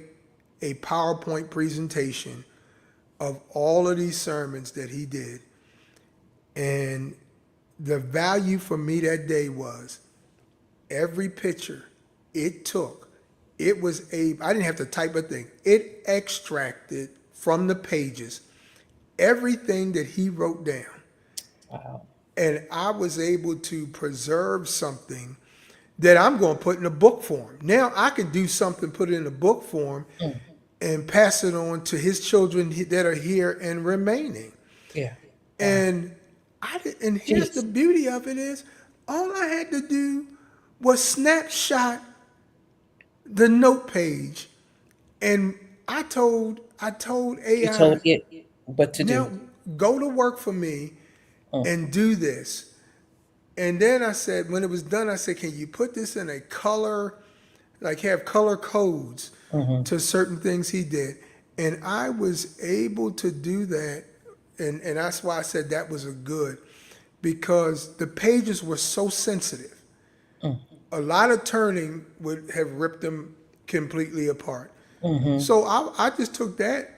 a PowerPoint presentation of all of these sermons that he did. And the value for me that day was every picture it took, it was I didn't have to type a thing. It extracted from the pages everything that he wrote down. Wow. And I was able to preserve something that I'm going to put in a book form. Now I can do something, put it in a book form, Mm. and pass it on to his children that are here and remaining. Yeah. Wow. And and here's the Jeez. beauty of it is, all I had to do was snapshot the note page, and I told You told AI, it what to now do. go to work for me Mm. and do this. And then I said, when it was done, I said, can you put this in a color, like have color codes Hmm. to certain things he did? And I was able to do that. And that's why I said that was a good, because the pages were so sensitive. Mm. A lot of turning would have ripped them completely apart. Hmm. So I just took that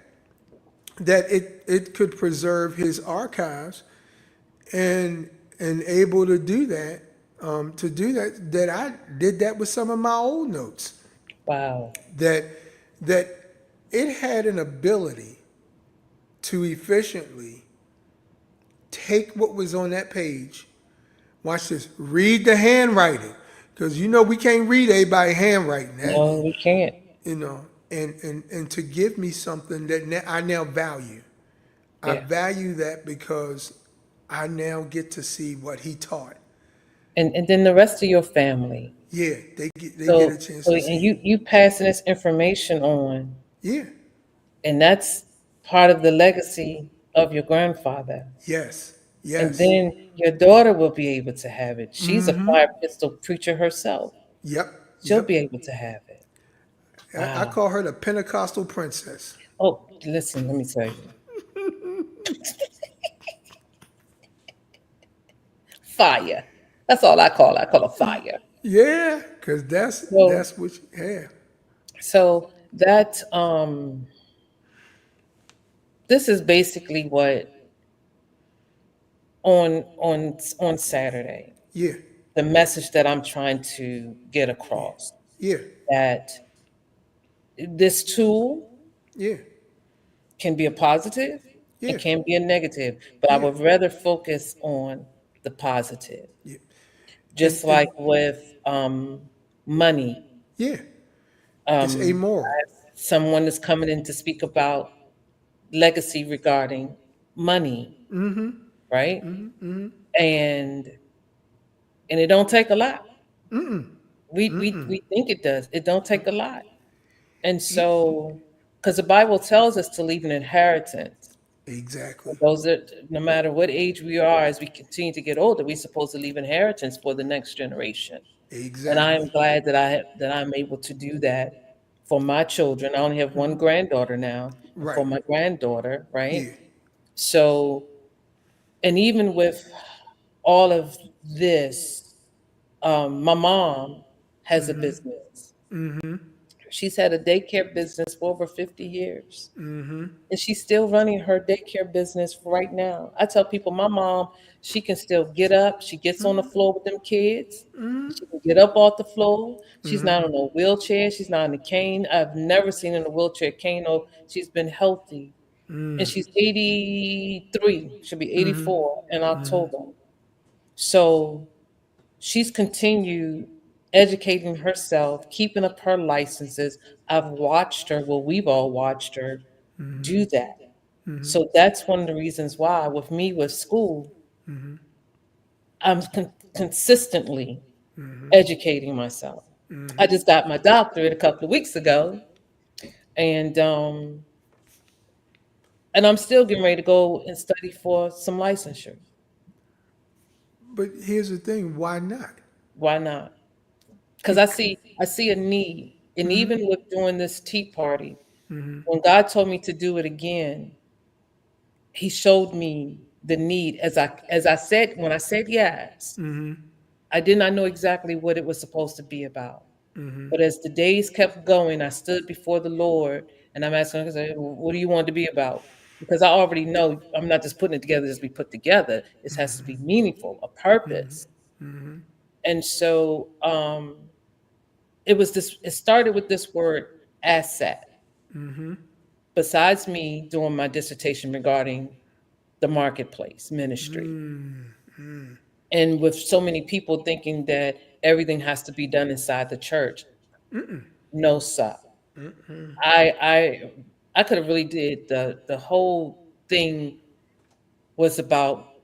it could preserve his archives, and able to do that, that I did that with some of my old notes, Wow. that that it had an ability to efficiently take what was on that page. Watch this. Read the handwriting, because we can't read everybody handwriting. That, No, we can't. and to give me something that I now value. I Yeah. value that because I now get to see what he taught. And then the rest of your family. Yeah, they get a So chance so to and see it. you passing this information on, Yeah. and that's part of the legacy of your grandfather. Yes. And Yes. then your daughter will be able to have it. She's a fire pistol preacher herself. Yep. She'll Yep. be able to have it. I Wow. call her the Pentecostal princess. Oh, listen, let me tell you. Fire. That's all I call her. I call her fire. Yeah, because that's So that's what you have. so that this is basically what on Saturday, Yeah. the message that I'm trying to get across, Yeah. that this tool Yeah. can be a positive, it Yeah. can be a negative, but I Yeah. would rather focus on the positive. Yeah. And Just like with money, yeah, it's um, amoral. someone is coming in to speak about legacy regarding money, right? And and it don't take a lot. We think it does. It don't take a lot. And E- so, because the Bible tells us to leave an inheritance. Exactly. Those that no matter what age we are, as we continue to get older, we're supposed to leave inheritance for the next generation. And I am Exactly. glad that I'm able to do that for my children. I only have one granddaughter now, and for Right. my granddaughter, right? Yeah. So, and even with all of this, my mom has a business. She's had a daycare business for over 50 years. And she's still running her daycare business right now. I tell people, my mom, she can still get up. She gets on the floor with them kids. She can get up off the floor. She's not on a wheelchair. She's not on a cane. I've never seen her in a wheelchair cane. Or she's been healthy. And she's 83. She'll be 84 in October. So she's continued educating herself, keeping up her licenses. I've watched her, well, we've all watched her do that. So that's one of the reasons why, with me, with school, I'm consistently educating myself. I just got my doctorate a couple of weeks ago, and I'm still getting ready to go and study for some licensure. But here's the thing: why not? Why not? Because Bec- I see a need, and even with doing this tea party, when God told me to do it again, He showed me the need. As I said, when I said yes, I did not know exactly what it was supposed to be about. But as the days kept going, I stood before the Lord And I'm asking her, I said, what do you want it to be about? Because I already know I'm not just putting it together just to be put together. It has to be meaningful, a purpose. And so it started with this word asset. Besides me doing my dissertation regarding the marketplace ministry. And with so many people thinking that everything has to be done inside the church. No, sir. I I I could have really did the whole thing was about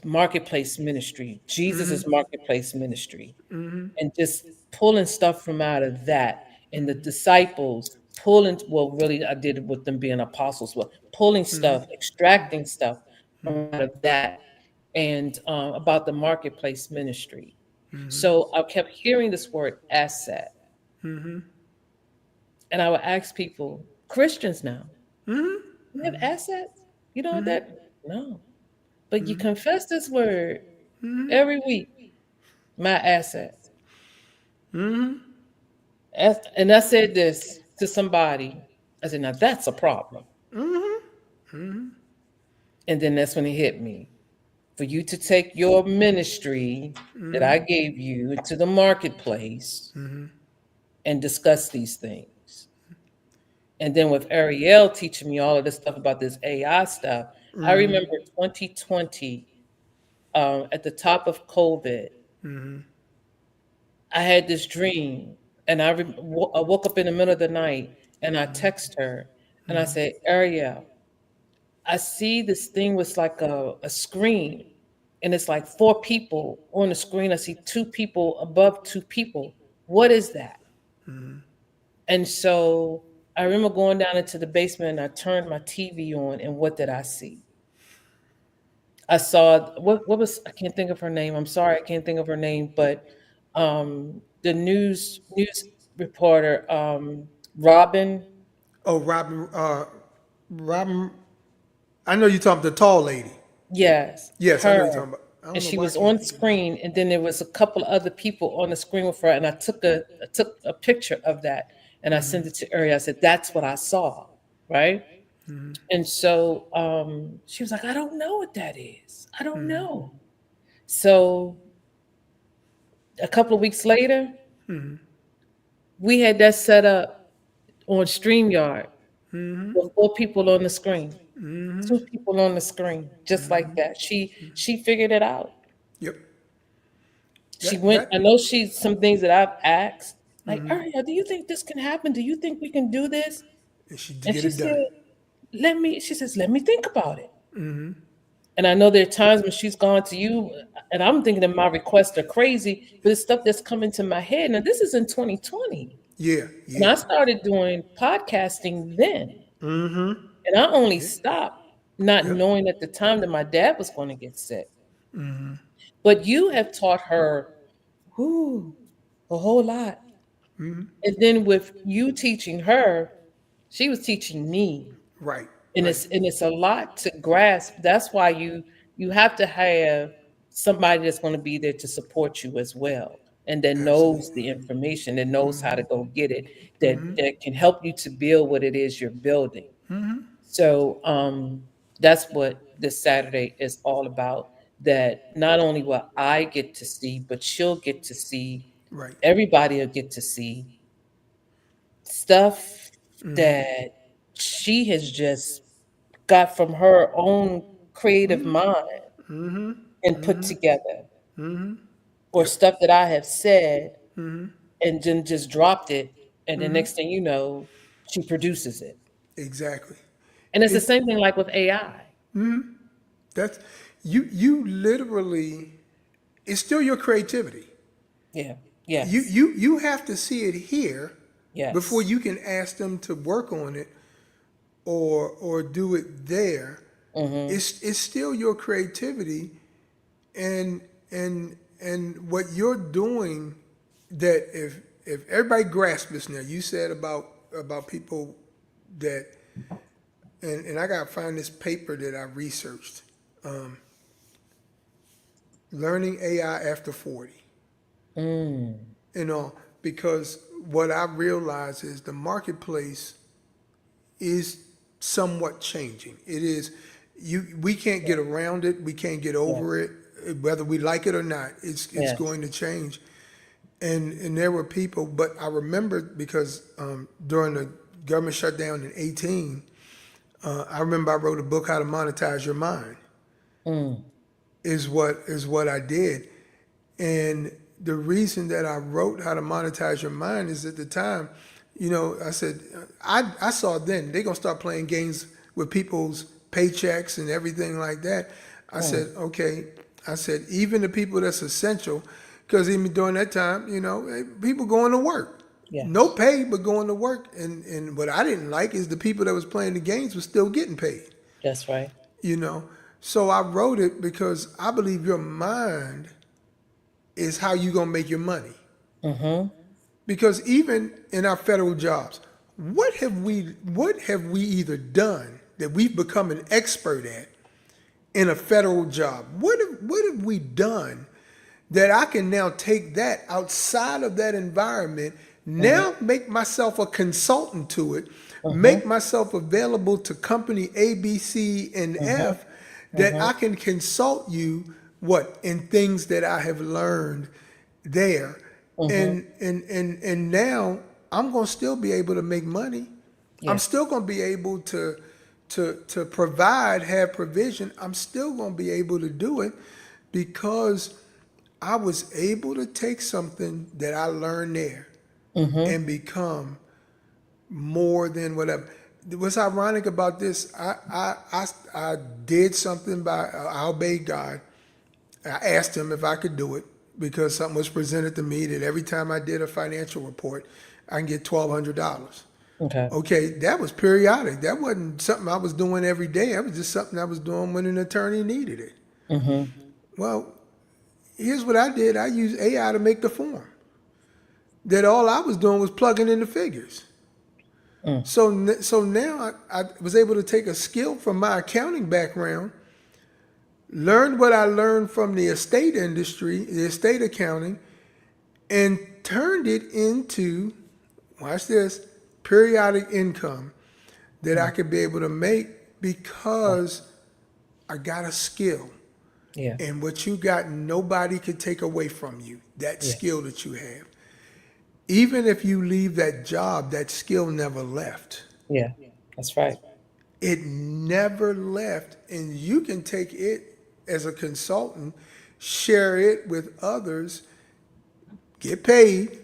marketplace ministry. Jesus is marketplace ministry. And just pulling stuff from out of that. And the disciples pulling, well, really, I did it with them being apostles, but pulling stuff, extracting stuff from out of that, and about the marketplace ministry. So I kept hearing this word asset, and I would ask people, Christians now, you have assets? You know that? No. But you confess this word every week, my assets. And I said this to somebody. I said, now that's a problem. And then that's when it hit me. For you to take your ministry that I gave you into the marketplace and discuss these things. And then with Ariel teaching me all of this stuff about this AI stuff, I remember 2020, at the top of COVID, I had this dream, and I woke up in the middle of the night, and I text her, and I said, Ariel, I see this thing was like a screen, and it's like four people on the screen. I see two people above two people. What is that? And so I remember going down into the basement, and I turned my TV on, and what did I see? I saw what was, I can't think of her name. I'm sorry, I can't think of her name, but the news reporter, Robin. Oh, Robin. I know you're talking the tall lady. Yes, Yes, I know her. you're talking about. I And don't know she why I was can't on think of that. screen, and then there was a couple other people on the screen with her, and I took a picture of that, and I sent it to Uri. I said, "That's what I saw," right? And so she was like, "I don't know what that is. I don't know." So a couple of weeks later, we had that set up on StreamYard with four people on the screen, two people on the screen, just like that. She figured it out. Yep. She went. I That know she's some things that I've asked, like, Aria, do you think this can happen? Do you think we can do this? and she to And get she it said, done. she says, let me think about it. And I know there are times when she's gone to you, and I'm thinking that my requests are crazy, but it's stuff that's coming to my head. Now, this is in 2020. Yeah, And yeah, I started doing podcasting then. And I only yeah, stopped not yep, knowing at the time that my dad was going to get sick. But you have taught her, whoo, a whole lot. And then with you teaching her, she was teaching me. right, And right. it's a lot to grasp. That's why you have to have somebody that's going to be there to support you as well. And that knows Absolutely. the information, that knows how to go get it, that can help you to build what it is you're building. So that's what this Saturday is all about. That not only will I get to see, but she'll get to see, Right. everybody will get to see stuff that she has just got from her own creative mind and put together, or Yep. stuff that I have said and then just dropped it. And the next thing you know, she produces it. Exactly. And it's the And same thing like with AI. that's you literally it's still your creativity. Yeah. You Yes. you you have to see it here before Yes. you can ask them to work on it or do it there. Mm-hmm. It's still your creativity and and what you're doing that if everybody grasps this now, you said about people that and I gotta find this paper that I researched. Learning AI after 40. Mm. You know, because what I realize is the marketplace is somewhat changing. It is we can't get around it. We can't get over it, whether we like it or not. It's Yes. going to change. And there were people, but I remember because during the government shutdown in 18, I remember I wrote a book, How to Monetize Your Mind, is what I did. And the reason that I wrote How to Monetize Your Mind is at the time, I said, I saw then they're going to start playing games with people's paychecks and everything like that. I said, okay. I said, even the people that's essential, because even during that time, people going to work. Yes. No pay, but going to work. And what I didn't like is the people that was playing the games was still getting paid. That's right. So I wrote it because I believe your mind is how you gonna make your money. Because even in our federal jobs, what have we either done that we've become an expert at in a federal job? What have we done that I can now take that outside of that environment, now make myself a consultant to it, make myself available to company A, B, C, and F, that I can consult you in things that I have learned there. And now I'm gonna still be able to make money. I'm still gonna be able to provide, have provision. I'm still gonna be able to do it because I was able to take something that I learned there and become more than whatever. What's ironic about this, I did something I obeyed God. I asked him if I could do it because something was presented to me that every time I did a financial report, I can get $1,200. Okay, that was periodic. That wasn't something I was doing every day. That was just something I was doing when an attorney needed it. Well, here's what I did. I used AI to make the form. That all I was doing was plugging in the figures. So now I was able to take a skill from my accounting background, learned what I learned from the estate industry, the estate accounting, and turned it into, watch this, periodic income that I could be able to make because I got a skill. Yeah. And what you got, nobody could take away from you, that skill that you have. Even if you leave that job, that skill never left. Yeah. That's right. It never left. And you can take it as a consultant, share it with others, get paid.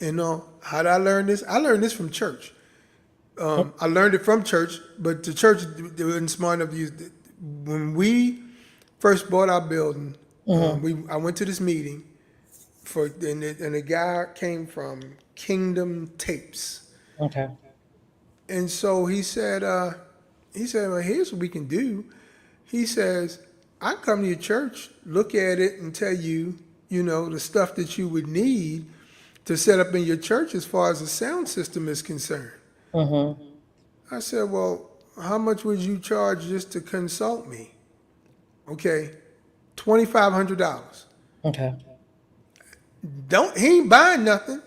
How did I learn this? I learned this from church. I learned it from church, but the church wasn't smart enough to use it. When we first bought our building, I went to this meeting and the guy came from Kingdom Tapes. Okay. And so he said, well, here's what we can do. He says, I come to your church, look at it and tell you, the stuff that you would need to set up in your church as far as the sound system is concerned. I said, well, how much would you charge just to consult me? Okay, $2,500. Okay. He ain't buying nothing.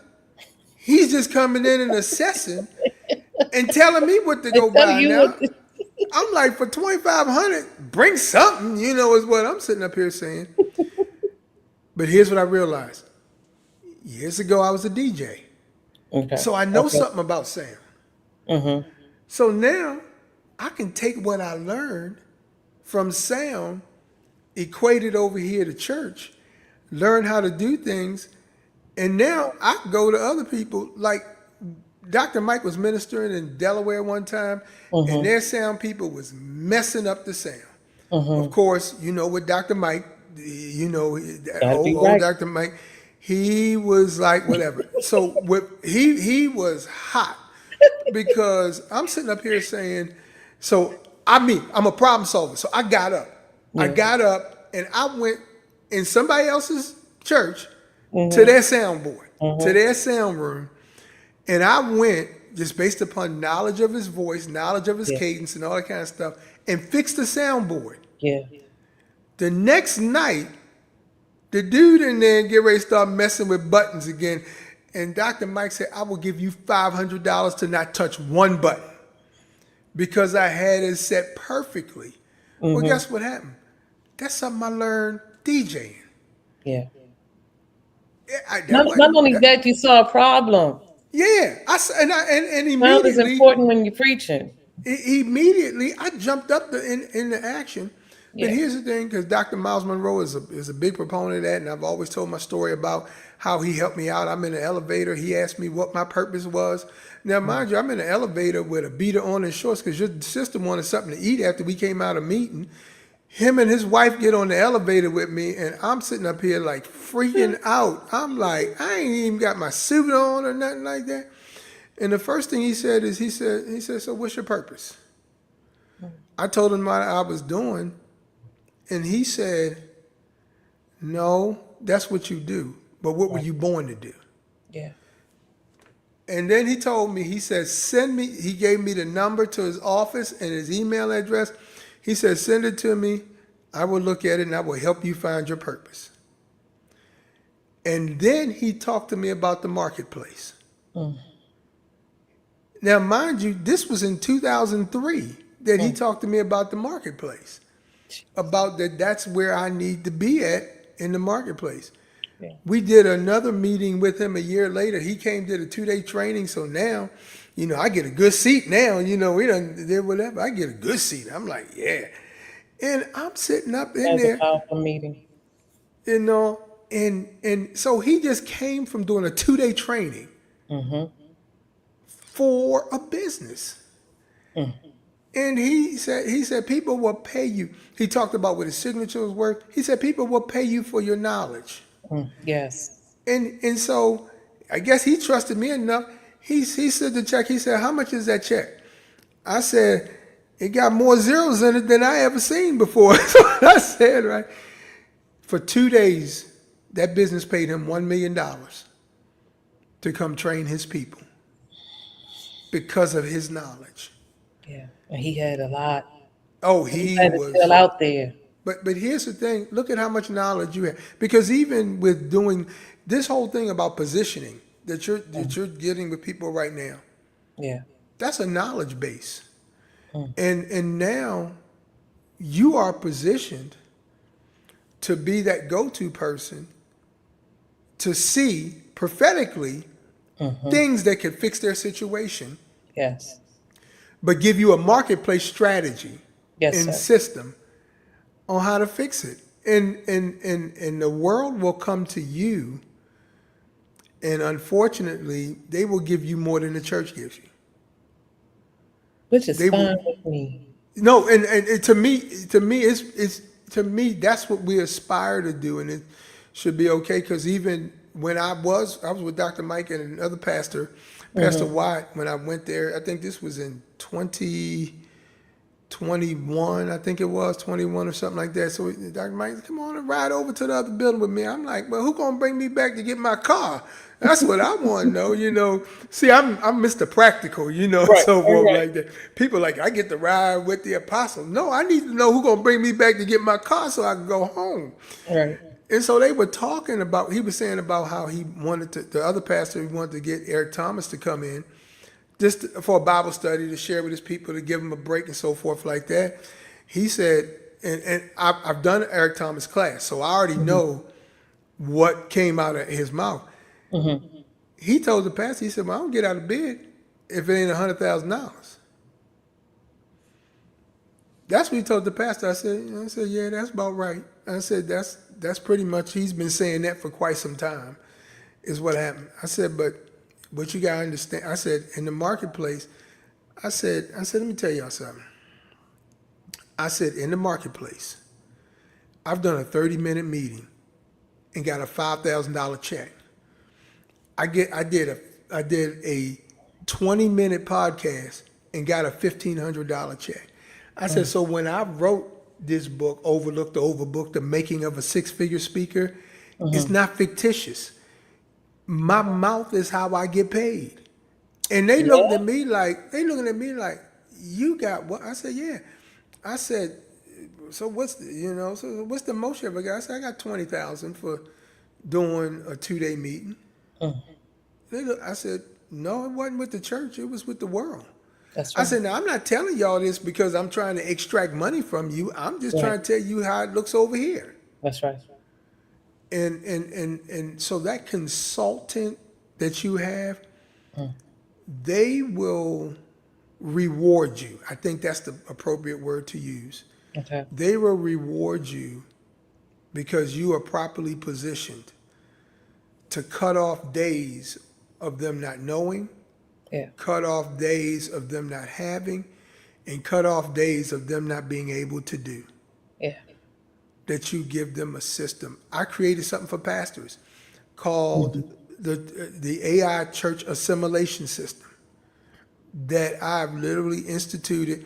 He's just coming in and assessing and telling me what to go buy now. I'm like, for $2,500, bring something, is what I'm sitting up here saying. But here's what I realized. Years ago, I was a DJ. Okay. So I know something about sound. So now I can take what I learned from sound, equate it over here to church, learn how to do things, and now I can go to other people. Like Dr. Mike was ministering in Delaware one time, and their sound people was messing up the sound. Of course, with Dr. Mike, old Dr. Mike, he was like whatever. So he was hot because I'm sitting up here saying, I'm a problem solver. So I got up. I got up and I went in somebody else's church to their soundboard, to their sound room. And I went just based upon knowledge of his voice, knowledge of his cadence and all that kind of stuff, and fixed the soundboard. Yeah. The next night, the dude in there get ready to start messing with buttons again. And Dr. Mike said, I will give you $500 to not touch one button. because I had it set perfectly. Well, guess what happened? That's something I learned DJing. Yeah. That Not wasn't only that. that, you saw a problem. Yeah, and Sound is immediately, important when you're preaching. immediately I jumped up in the action. But Yeah. here's the thing, because Dr. Miles Monroe is a big proponent of that, and I've always told my story about how he helped me out. I'm in an elevator. He asked me what my purpose was. Now, mind you, I'm in an elevator with a beater on and shorts because your sister wanted something to eat after we came out of meeting. Him and his wife get on the elevator with me, and I'm sitting up here like freaking out. I'm like, I ain't even got my suit on or nothing like that. And the first thing he said is, he said, so what's your purpose? I told him what I was doing, and he said, no, that's what you do. But what were you born to do? Yeah. And then he told me, he said, send me, he gave me the number to his office and his email address. He said, send it to me. I will look at it and I will help you find your purpose. And then he talked to me about the marketplace. Now, mind you, this was in 2003 that he talked to me about the marketplace, about that's where I need to be at in the marketplace. Yeah. We did another meeting with him a year later. He came, did a 2-day training. So now, I get a good seat now. We done did whatever. I get a good seat. I'm like, yeah. And I'm sitting up in That was a there, powerful meeting. and so he just came from doing a 2-day training for a business. And he said people will pay you. He talked about what his signature was worth. He said people will pay you for your knowledge. Yes. And so I guess he trusted me enough. He said the check. He said, how much is that check? I said, it got more zeros in it than I ever seen before. So I said, right, for 2 days, that business paid him $1 million to come train his people because of his knowledge. Yeah. And he had a lot. Oh, He he had it was. still out there. But here's the thing. Look at how much knowledge you have. Because even with doing this whole thing about positioning that you're getting with people right now, Yeah. that's a knowledge base. And now you are positioned to be that go-to person to see prophetically things that could fix their situation, Yes. but give you a marketplace strategy Yes, and sir. system on how to fix it. And the world will come to you, and unfortunately, they will give you more than the church gives you. Which is They will. fine with me. No, and to me, it's to me that's what we aspire to do, and it should be okay. Because even when I was with Dr. Mike and another pastor, Pastor Watt, when I went there, I think this was in 2021, I think it was 21 or something like that. So Dr. Mike said, come on and ride over to the other building with me. I'm like, well, who gonna bring me back to get my car? That's what I want to know. See, I'm Mr. Practical, Right. so forth Right. like that. People like, I get to ride with the apostle. No, I need to know who gonna bring me back to get my car so I can go home. Right. And so they were talking about, he was saying about how he wanted to, the other pastor, he wanted to get Eric Thomas to come in just for a Bible study to share with his people, to give them a break and so forth like that. He said, and I've done Eric Thomas class, so I already know what came out of his mouth. He told the pastor, he said, well, I don't get out of bed if it ain't $100,000. That's what he told the pastor. I said, yeah, that's about right. I said, that's pretty much, he's been saying that for quite some time, is what happened. I said, but you gotta understand, I said, in the marketplace, I said, let me tell y'all something. I said, in the marketplace, I've done a 30-minute meeting and got a $5,000 check. I did a 20-minute podcast and got a $1,500 check. I said, so when I wrote this book, Overlooked the Overbooked, The Making of a Six-Figure Speaker, it's not fictitious. My mouth is how I get paid. And they looking at me like, you got what? I said, yeah. I said, so what's the most you ever got? I said, I got $20,000 for doing a 2-day meeting. I said, no, it wasn't with the church. It was with the world. That's I right. said, now I'm not telling y'all this because I'm trying to extract money from you. I'm just Right. trying to tell you how it looks over here. That's right. And so that consultant that you have, Mm. they will reward you. I think that's the appropriate word to use. Okay. They will reward you because you are properly positioned to cut off days of them not knowing, Yeah. cut off days of them not having, and cut off days of them not being able to do. Yeah. That you give them a system. I created something for pastors called Mhm. the AI Church Assimilation System that I've literally instituted.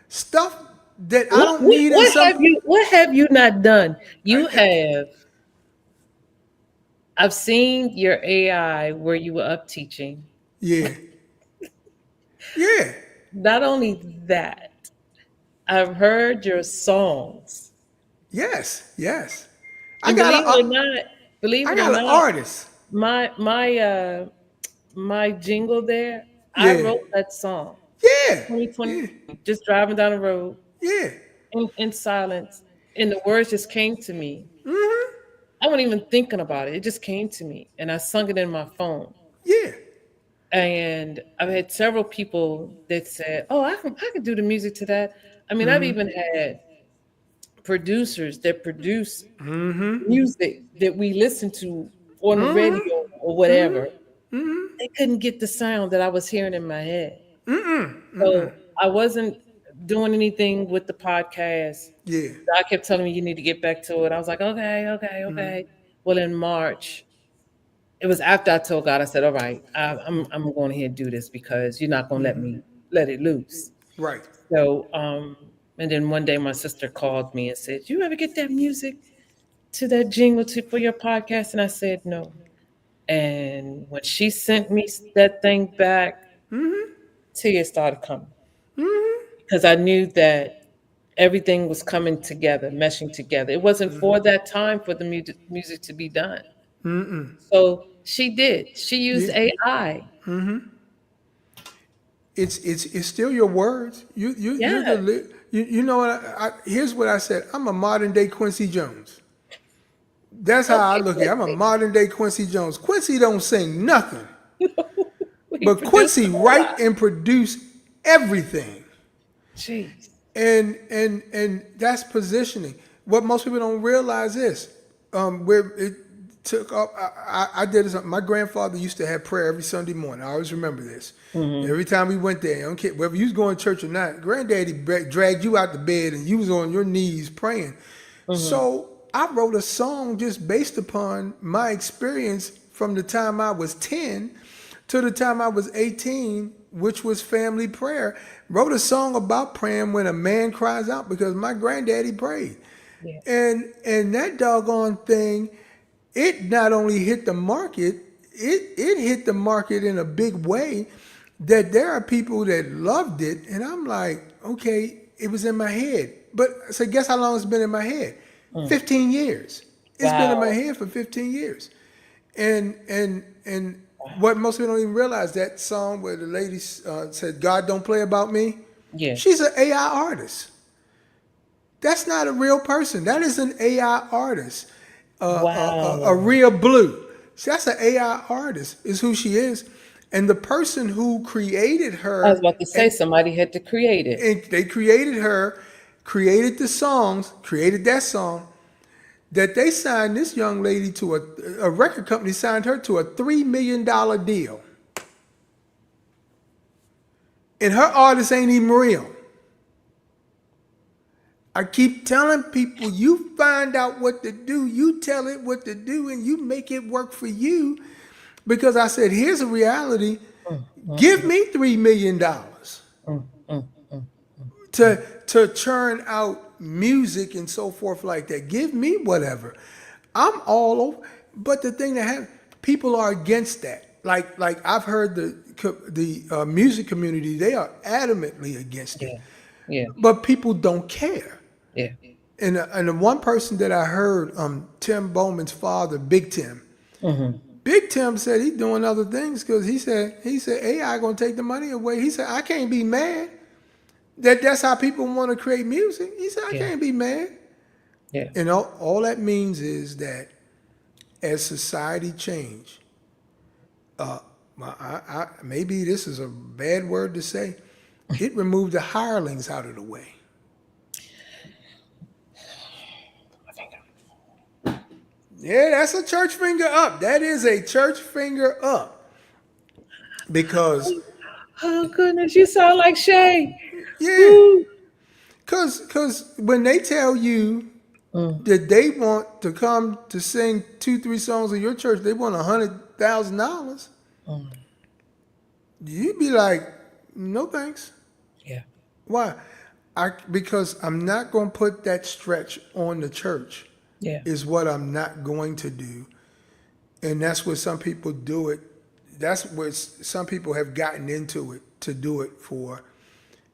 Stuff that I don't need in some. What have you not done? You have. I've seen your AI where you were up teaching. Yeah, yeah, Not only that, I've heard your songs. yes, yes. I And got a, believe I it or got an not, artist. my jingle there, I Yeah, wrote that song yeah, 2020, yeah, just driving down the road yeah, in silence. And the words just came to me. I wasn't even thinking about it. It just came to me. And I sung it in my phone. yeah. And I've had several people that said, "Oh, I can do the music to that." I mean, I've even had producers that produce music that we listen to on the radio or whatever. They couldn't get the sound that I was hearing in my head. So I wasn't doing anything with the podcast. Yeah. I kept telling me you need to get back to it. I was like, okay, okay, okay. Well, in March, it was after I told God, I said, all right, I'm going ahead and do this because you're not going to let me let it loose. Right. So, and then one day my sister called me and said, you ever get that music to that jingle for your podcast? And I said, no. And when she sent me that thing back, tears started coming because I knew that everything was coming together, meshing together. It wasn't for that time for the music to be done. So she did. She used Yeah. AI. It's still your words. You're the Yes. you know what here's what I said. I'm a modern day Quincy Jones. That's how I Okay, look at it. I'm a Quincy. modern day Quincy Jones. Quincy don't sing nothing, He but produced a Quincy whole write lot. and produce everything. Jeez. And that's positioning. What most people don't realize is where it took up. I did this. My grandfather used to have prayer every Sunday morning. I always remember this. Mm-hmm. Every time we went there, I don't care whether you was going to church or not. Granddaddy dragged you out the bed and you was on your knees praying. Mm-hmm. So I wrote a song just based upon my experience from the time I was 10 to the time I was 18, which was family prayer. Wrote a song about praying when a man cries out because my granddaddy prayed. Yeah. And that doggone thing, it not only hit the market, it hit the market in a big way that there are people that loved it. And I'm like, okay, it was in my head. But so guess how long it's been in my head? Mm. 15 years. It's been in my Wow. head for 15 years. And what most people don't even realize, that song where the lady said, God don't play about me. Yeah. She's an AI artist. That's not a real person. That is an AI artist. A Wow. real blue. That's an AI artist, is who she is. And the person who created I was her, about to say somebody had to create it. and they created her, created the songs, created that song, that they signed this young lady to a record company signed her to a $3 million deal. And her artist ain't even real. I keep telling people, you find out what to do, you tell it what to do, and you make it work for you. Because I said, here's a reality. Mm, mm, Give me $3 million mm, mm, mm. to churn out music and so forth like that. Give me whatever. I'm all over. But the thing that happens, people are against that. Like I've heard the music community, they are adamantly against it. Yeah. Yeah. But people don't care. Yeah. And the one person that I heard, Tim Bowman's father, Big Tim, Mm-hmm. Big Tim said he's doing other things because he said AI gonna take the money away. He said I can't be mad that's how people want to create music. He said I Yeah. can't be mad. Yeah. And all that means is that as society change, maybe this is a bad word to say, it removed the hirelings out of the way. I think Yeah, that's a church finger up. That is a church finger up. Because, oh goodness, you sound like Shay. yeah, Woo. because when they tell you Mm, that they want to come to sing 2, 3 songs in your church, they want $100,000. mm, You'd be like, no thanks. yeah. Why? Because I'm not going to put that stretch on the church. Yeah. Is what I'm not going to do, and that's what some people do it. That's what some people have gotten into it to do it for.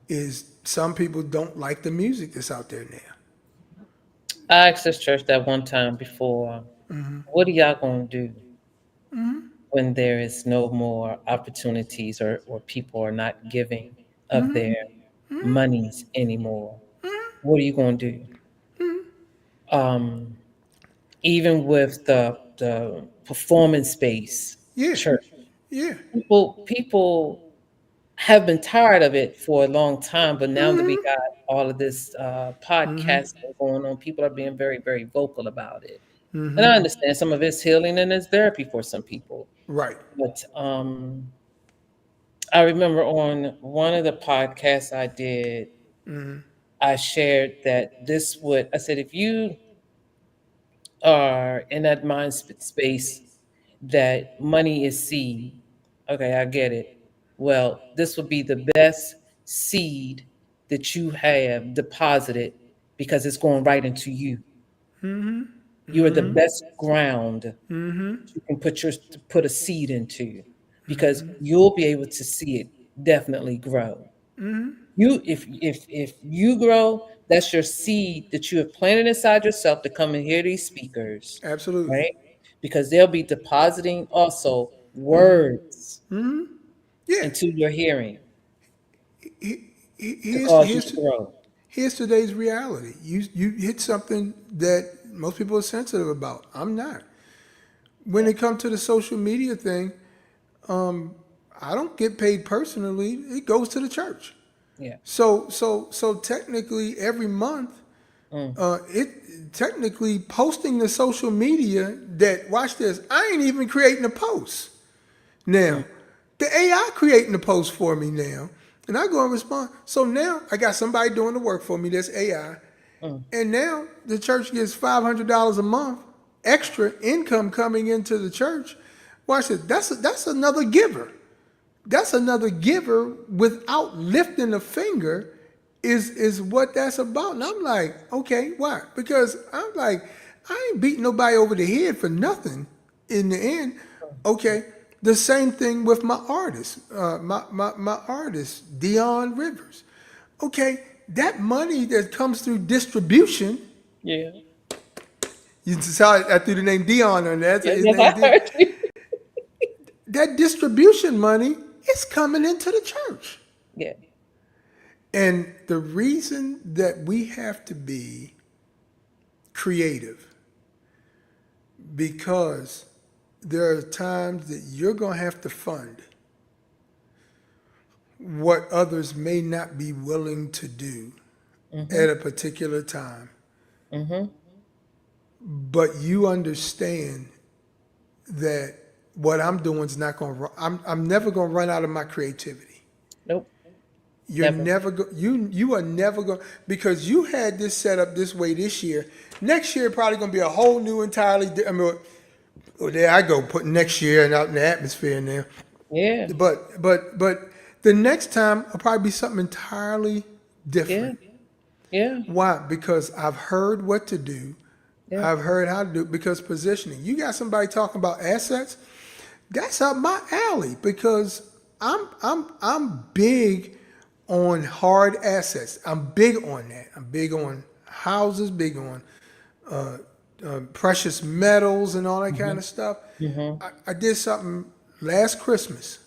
Is some people don't like the music that's out there now. I asked this church that one time before, what are y'all going to do when there is no more opportunities or people are not giving of their monies anymore? What are you going to do? Um, even with the performance space Yeah, church, yeah, people have been tired of it for a long time, but now that we got all of this podcasting going on, people are being very, very vocal about it. And I understand some of it's healing and it's therapy for some people. right. But I remember on one of the podcasts I did, I shared that I said, if you are in that space that money is seed, okay, I get it. Well, this would be the best seed that you have deposited because it's going right into you. You are the best ground you can put a seed into because you'll be able to see it definitely grow. You if you grow, that's your seed that you have planted inside yourself to come and hear these speakers, Absolutely. right? Because they'll be depositing also words Yeah. into your hearing to Here's cause you here's to grow. here's today's reality. You hit something that most people are sensitive about. I'm not. When Yeah, it comes to the social media thing, I don't get paid personally. It goes to the church. yeah. So technically, every month, Mm, it technically posting the social media that watch this. I ain't even creating a post mm, now. The AI creating the post for me now, and I go and respond. So now I got somebody doing the work for me. That's AI, mm, and now the church gets $500 a month extra income coming into the church. Watch this. That's another giver. That's another giver without lifting a finger is what that's about. And I'm like, okay, why? Because I'm like, I ain't beating nobody over the head for nothing in the end. Okay. The same thing with my artist, my artist, Dion Rivers. Okay, that money that comes through distribution, yeah. you saw I threw the name Dion on that. Yeah, His yes, name I Dion. heard you. That distribution money is coming into the church. Yeah. And the reason that we have to be creative, because there are times that you're going to have to fund what others may not be willing to do Mm-hmm. at a particular time. Mm-hmm. But you understand that what I'm doing is not going to, I'm never going to run out of my creativity. Nope. You're Never. never you are never going, because you had this set up this way this year. Next year probably going to be a whole new entirely. I mean, well, there I go putting next year and out in the atmosphere now. Yeah. But the next time will probably be something entirely Yeah. different. Yeah. Why? Because I've heard what to do. Yeah. I've heard how to do it. Because positioning. You got somebody talking about assets. That's up my alley because I'm big on hard assets. I'm big on that. I'm big on houses, big on precious metals and all that kind Mm-hmm. of stuff. Mm-hmm. I did something last Christmas.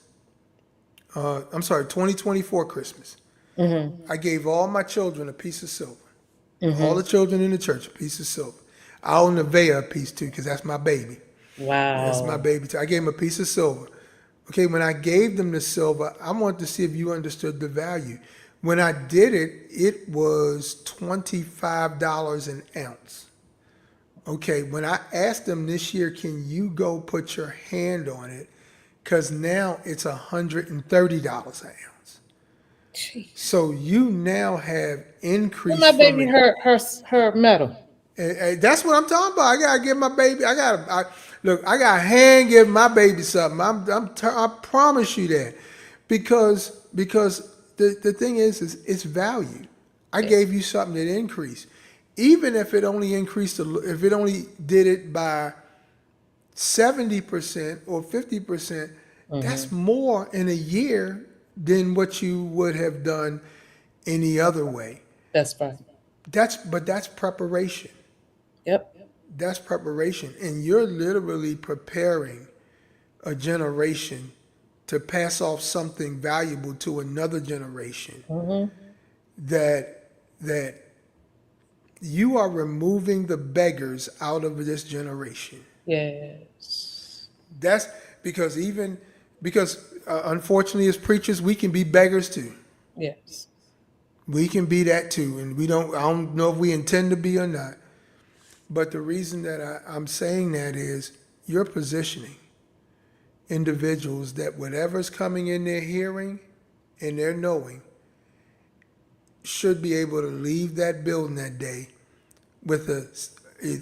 I'm sorry, 2024 Christmas. Mm-hmm. I gave all my children a piece of silver. All the Mm-hmm. children in the church a piece of silver. I owe Nevaeh a piece too, because that's my baby. That's my Wow. baby too. I gave him a piece of silver. Okay, when I gave them the silver, I wanted to see if you understood the value. When I did it, it was $25 an ounce. Okay, when I asked them this year, can you go put your hand on it? Because now it's $130 an ounce. Jeez. So you now have Well, increased my from baby it. her medal. And that's what I'm talking about. I gotta give my baby. Look. I got to hand give my baby something. I promise you that, because the thing is it's value. I Yeah. gave you something that increased, even if it only increased. If it only did it by 70% or 50%, that's Mm-hmm. more in a year than what you would have done any other way. That's right. That's preparation. Yep. That's preparation. And you're literally preparing a generation to pass off something valuable to another generation Mm-hmm. that you are removing the beggars out of this generation. Yes. That's because unfortunately as preachers we can be beggars too. Yes. We can be that too, and I don't know if we intend to be or not. But the reason that I'm saying that is you're positioning individuals that whatever's coming in their hearing and their knowing should be able to leave that building that day with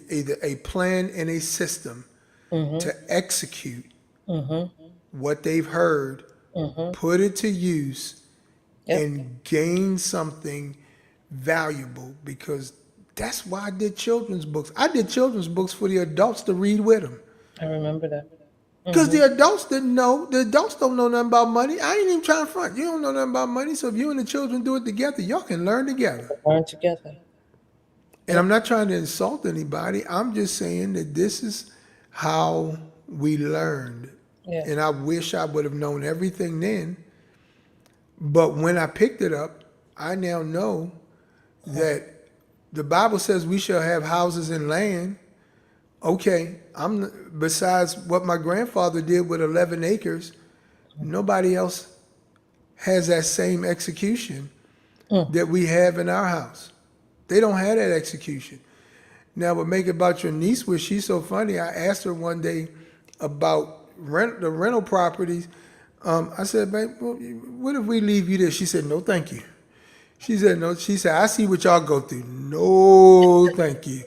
either a plan and a system Mm-hmm. to execute Mm-hmm. what they've heard, Mm-hmm. put it to use, Yep. and gain something valuable, because that's why I did children's books. I did children's books for the adults to read with them. I remember that. Because Mm-hmm. the adults didn't know. The adults don't know nothing about money. I ain't even trying to front. You don't know nothing about money. So if you and the children do it together, y'all can learn together. Learn together. And I'm Yep. not trying to insult anybody. I'm just saying that this is how we learned. Yeah. And I wish I would have known everything then. But when I picked it up, I now know that the Bible says we shall have houses and land. Okay, I'm besides what my grandfather did with 11 acres, nobody else has that same execution Mm. that we have in our house. They don't have that execution. Now, but make it about your niece, where she's so funny. I asked her one day about the rental properties. I said, "Babe, what if we leave you there?" She said, "No, thank you." She said, "No." She said, "I see what y'all go through. No, thank you."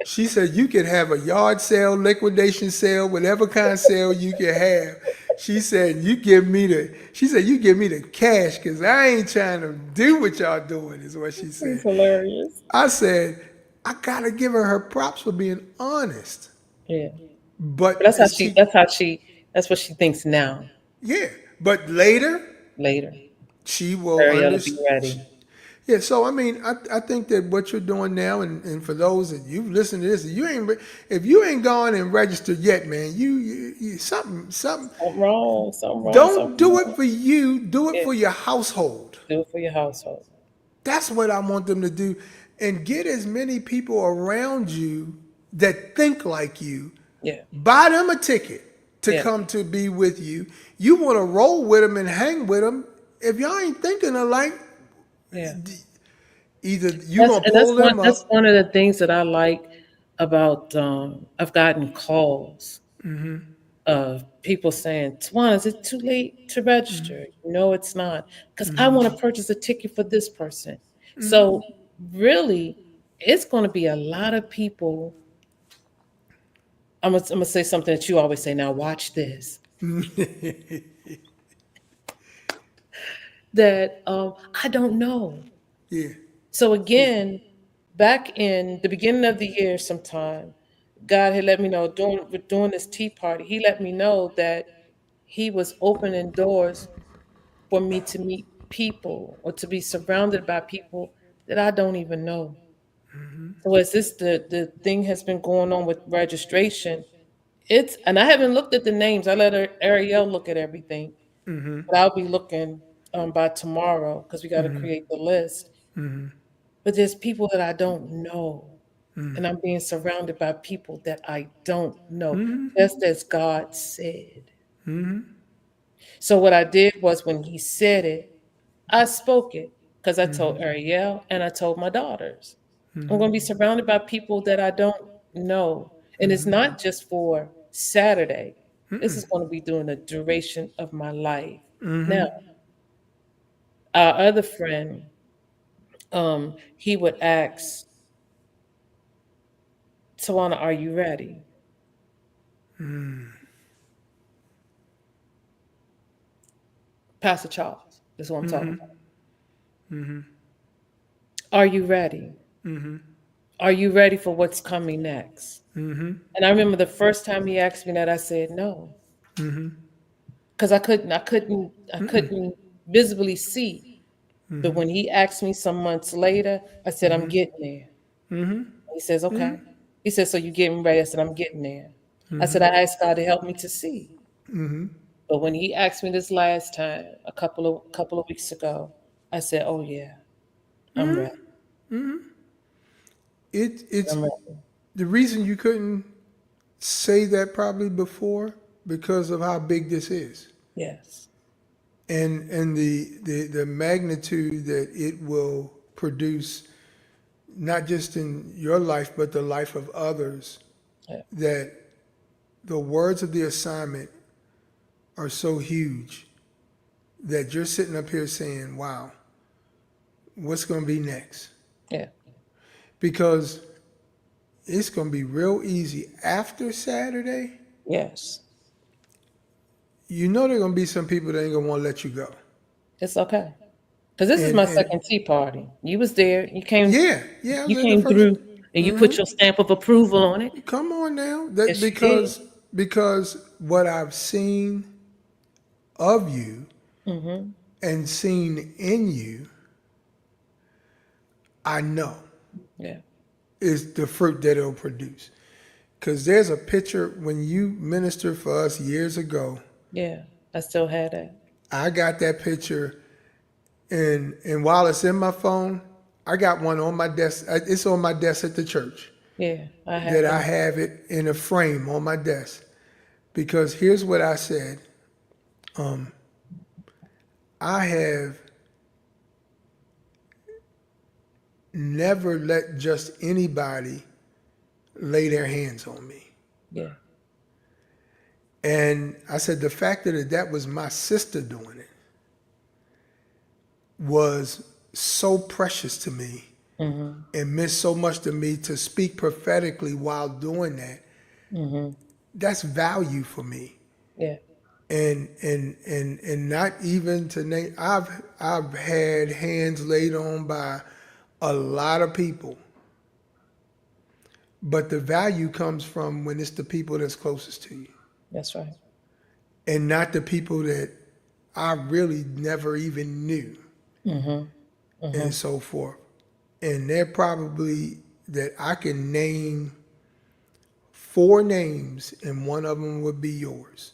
She said, "You can have a yard sale, liquidation sale, whatever kind of sale you can have." She said, She said, "You give me the cash, because I ain't trying to do what y'all doing," is what she It's said. hilarious. I said, I gotta give her props for being honest. Yeah. But But it's keep that's what she thinks now. Yeah. But later Later. she will Ariel will be understand. ready. Yeah, so I mean, I think that what you're doing now, and for those that you've listened to this, if you ain't gone and registered yet, man, you something. Something wrong, something wrong, Don't something do it wrong. for you. Do it Yeah. for your household. Do it for your household. That's what I want them to do, and get as many people around you that think like you. Yeah. Buy them a ticket to Yeah. come to be with you. You want to roll with them and hang with them. If y'all ain't thinking alike, Yeah. either you gonna That's pull one them that's up. one of the things that I like about I've gotten calls of people saying, Tawana, is it too late to register? No, it's not. Because I want to purchase a ticket for this person. So really, it's going to be a lot of people. I'm gonna say something that you always say. Now watch this. That I don't know. Yeah. So again, back in the beginning of the year, sometime, God had let me know during this tea party. He let me know that He was opening doors for me to meet people or to be surrounded by people that I don't even know. So as the thing has been going on with registration, and I haven't looked at the names. I let Ariel look at everything, but I'll be looking by tomorrow because we got to create the list. But there's people that I don't know, and I'm being surrounded by people that I don't know, just as God said. So what I did was when He said it, I spoke it because I told Ariel and I told my daughters. I'm going to be surrounded by people that I don't know. And it's not just for Saturday. This is going to be during the duration of my life. Now, our other friend, he would ask, Tawana, are you ready? Pastor Charles, this is what I'm talking about. Are you ready? Are you ready for what's coming next? And I remember the first time he asked me that, I said no. Because I couldn't visibly see. But when he asked me some months later, I said, I'm getting there. He says, okay. He said, so you getting ready? I said, I'm getting there. I said, I asked God to help me to see. But when he asked me this last time, a couple of weeks ago, I said, oh yeah, I'm ready. It's I'm ready. the reason you couldn't say that probably before because of how big this is. Yes. And the magnitude that it will produce, not just in your life but the life of others, Yeah. that the words of the assignment are so huge that you're sitting up here saying, wow, what's going to be next? Yeah. Because it's going to be real easy after Saturday. Yes. You know there are going to be some people that ain't going to want to let you go. It's okay. Because this is And my second tea party. You was there. You came. yeah, I was You at the came first. through, and you put your stamp of approval on it. Come on now, that Yes, you did. because what I've seen of you Mm-hmm. and seen in you, I know Yeah. is the fruit that it'll produce. Because there's a picture when you ministered for us years ago. Yeah. I still had that. I got that picture, and while it's in my phone, I got one on my desk. It's on my desk at the church. Yeah. I That have I that. have it in a frame on my desk. Because here's what I said. I have never let just anybody lay their hands on me. Yeah. And I said the fact that was my sister doing it was so precious to me Mm-hmm. and meant so much to me to speak prophetically while doing that. Mm-hmm. That's value for me. Yeah. And not even to name, I've had hands laid on by a lot of people, but the value comes from when it's the people that's closest to you That's right. and not the people that I really never even knew Mm-hmm. Mm-hmm. and so forth. And they're probably that I can name 4 names and one of them would be yours.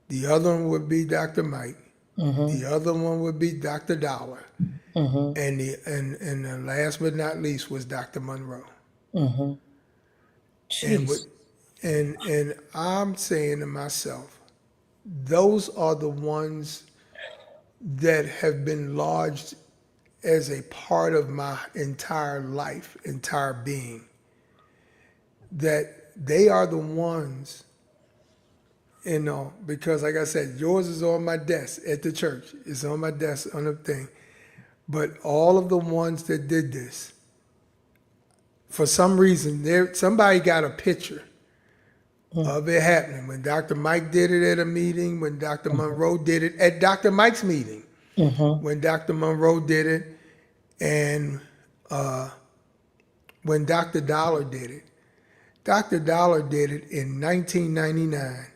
The other one would be Dr. Mike. Mm-hmm. The other one would be Dr. Dollar. Mm-hmm. And the last but not least was Dr. Monroe. Mm-hmm. And Jeez. what and I'm saying to myself, those are the ones that have been lodged as a part of my entire life, entire being. That they are the ones, because like I said, yours is on my desk at the church. It's on my desk on the thing. But all of the ones that did this, for some reason, somebody got a picture of it happening. When Dr. Mike did it at a meeting, when Dr. Monroe did it at Dr. Mike's meeting, Mm-hmm. when Dr. Monroe did it, and when Dr. Dollar did it. Dr. Dollar did it in 1999,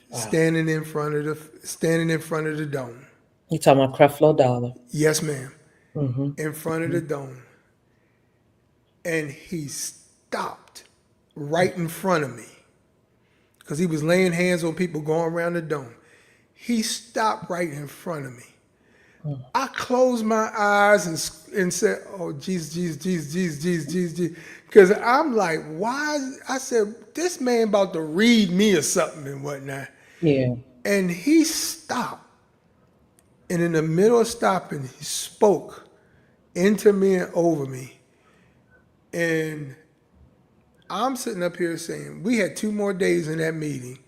Wow. standing in front of the dome. You talking about Creflo Dollar? Yes, ma'am. Mm-hmm. In front of the dome. and he stopped right in front of me because he was laying hands on people going around the dome. He stopped right in front of me. I closed my eyes and said, "Oh, Jesus, Jesus, Jesus, Jesus, Jesus, Jesus, Jesus," because I'm like, "Why?" I said, "This man about to read me or something and whatnot." Yeah. And he stopped, and in the middle of stopping, he spoke into me and over me, and I'm sitting up here saying, we had 2 more days in that meeting.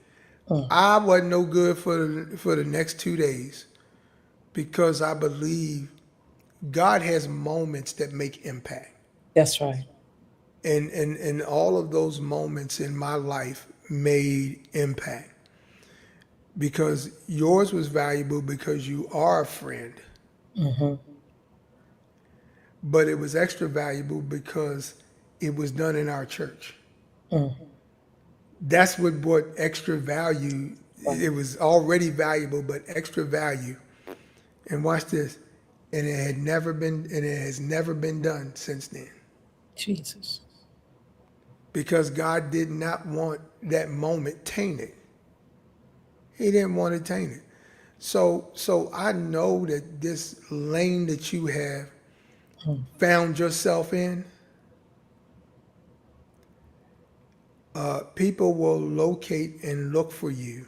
I wasn't no good for the next 2 days because I believe God has moments that make impact. That's right. And all of those moments in my life made impact because yours was valuable because you are a friend, but it was extra valuable because it was done in our church. That's what brought extra value. It was already valuable, but extra value. And watch this. And it has never been done since then. Jesus. Because God did not want that moment tainted. He didn't want it tainted. So I know that this lane that you have found yourself in, people will locate and look for you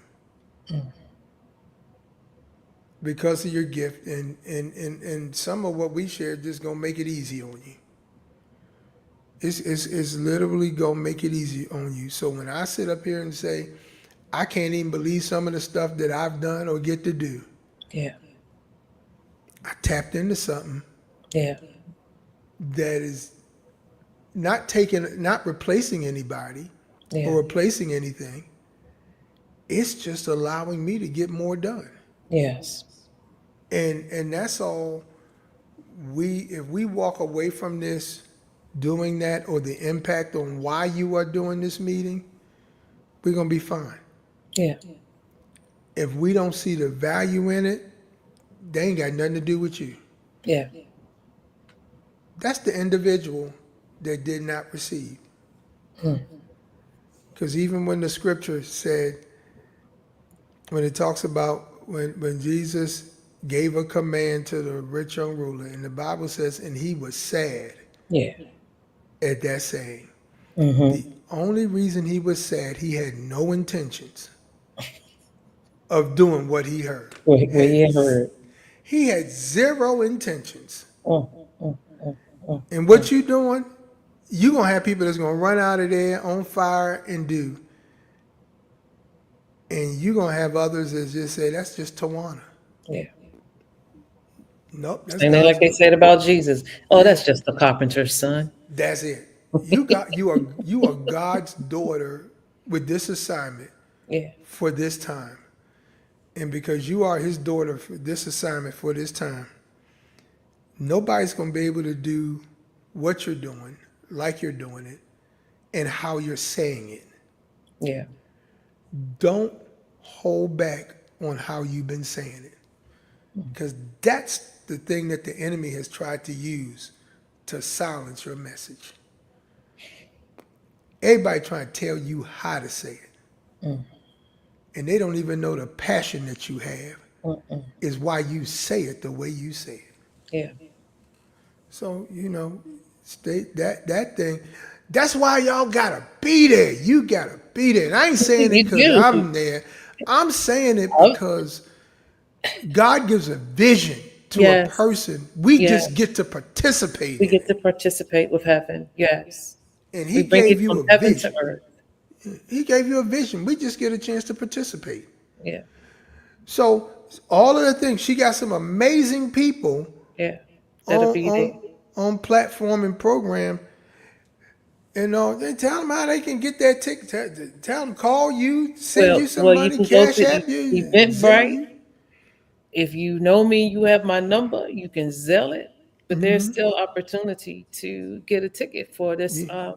because of your gift, and some of what we shared just gonna make it easy on you. It's literally gonna make it easy on you. So when I sit up here and say, I can't even believe some of the stuff that I've done or get to do, Yeah. I tapped into something Yeah. that is not replacing anybody Yeah. or replacing anything. It's just allowing me to get more done. Yes. And that's all. If we walk away from this doing that or the impact on why you are doing this meeting, we're gonna be fine. Yeah. If we don't see the value in it, they ain't got nothing to do with you. Yeah. That's the individual that did not receive. Because even when the scripture said, when it talks about when Jesus gave a command to the rich young ruler, and the Bible says, and he was sad Yeah. at that saying. The Mm-hmm. only reason he was sad, he had no intentions of doing what he heard. Where you heard. He had zero intentions. Mm, mm, mm, mm, And mm. what you doing, you gonna have people that's gonna run out of there on fire and do. And you gonna have others that just say, that's just Tawana. Yeah. Nope, that's And then, God's like they daughter. said about Jesus, oh, Yeah, that's just the carpenter's son. that's it. You are God's daughter with this assignment Yeah. for this time. And because you are his daughter for this assignment for this time, nobody's gonna be able to do what you're doing, like you're doing it, and how you're saying it. Yeah. Don't hold back on how you've been saying it. Because that's the thing that the enemy has tried to use to silence your message. Everybody trying to tell you how to say it. And they don't even know the passion that you have Mm-mm. is why you say it the way you say it. Yeah. So, stay that thing. That's why y'all gotta be there. You gotta be there. And I ain't saying it You because do. I'm there. I'm saying it Oh, because God gives a vision to a yes. person. We just Yes. get to participate We in get it. to participate with heaven. Yes. And We he bring gave it you from a heaven to vision. earth. He gave you a vision. We just get a chance to participate. Yeah. So all of the things, she got some amazing people Yeah. That'll on be there. on platform and program. And they tell them how they can get that ticket. Tell them call you, send you some Well, you money, can go cash to app you, Zelle Eventbrite. you. If you know me, you have my number. You can Zelle it. But there's still opportunity to get a ticket for this Yeah,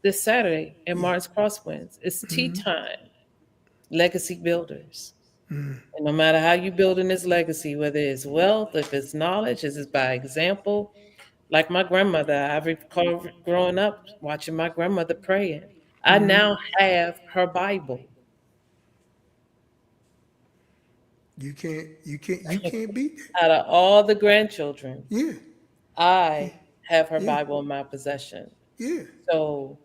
this Saturday in yeah. Martin's Crosswinds. It's tea time. Legacy builders. And no matter how you building this legacy, whether it's wealth, if it's knowledge, if it's by example, Like my grandmother, I recall growing up watching my grandmother praying. I now have her Bible. You can't beat that. Out of all the grandchildren, Yeah, I have her yeah, Bible in my possession. yeah. So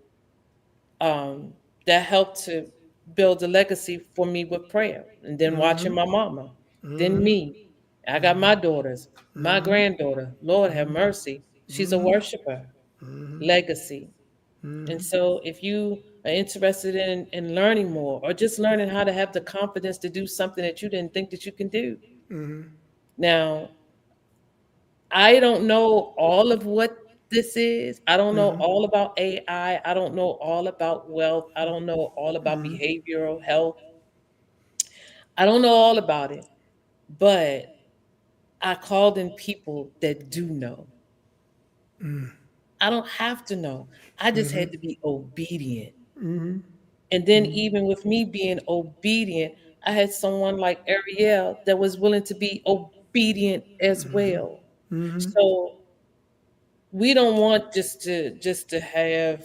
um, that helped to build a legacy for me with prayer. And then watching my mama, then me. I got my daughters, my granddaughter. Lord have mercy. She's a worshiper. Legacy. And so if you are interested in learning more or just learning how to have the confidence to do something that you didn't think that you can do. Now, I don't know all of what this is. I don't know all about AI. I don't know all about wealth. I don't know all about behavioral health. I don't know all about it, but I called in people that do know. I don't have to know. I just had to be obedient. And then even with me being obedient, I had someone like Ariel that was willing to be obedient as well. So we don't want just to have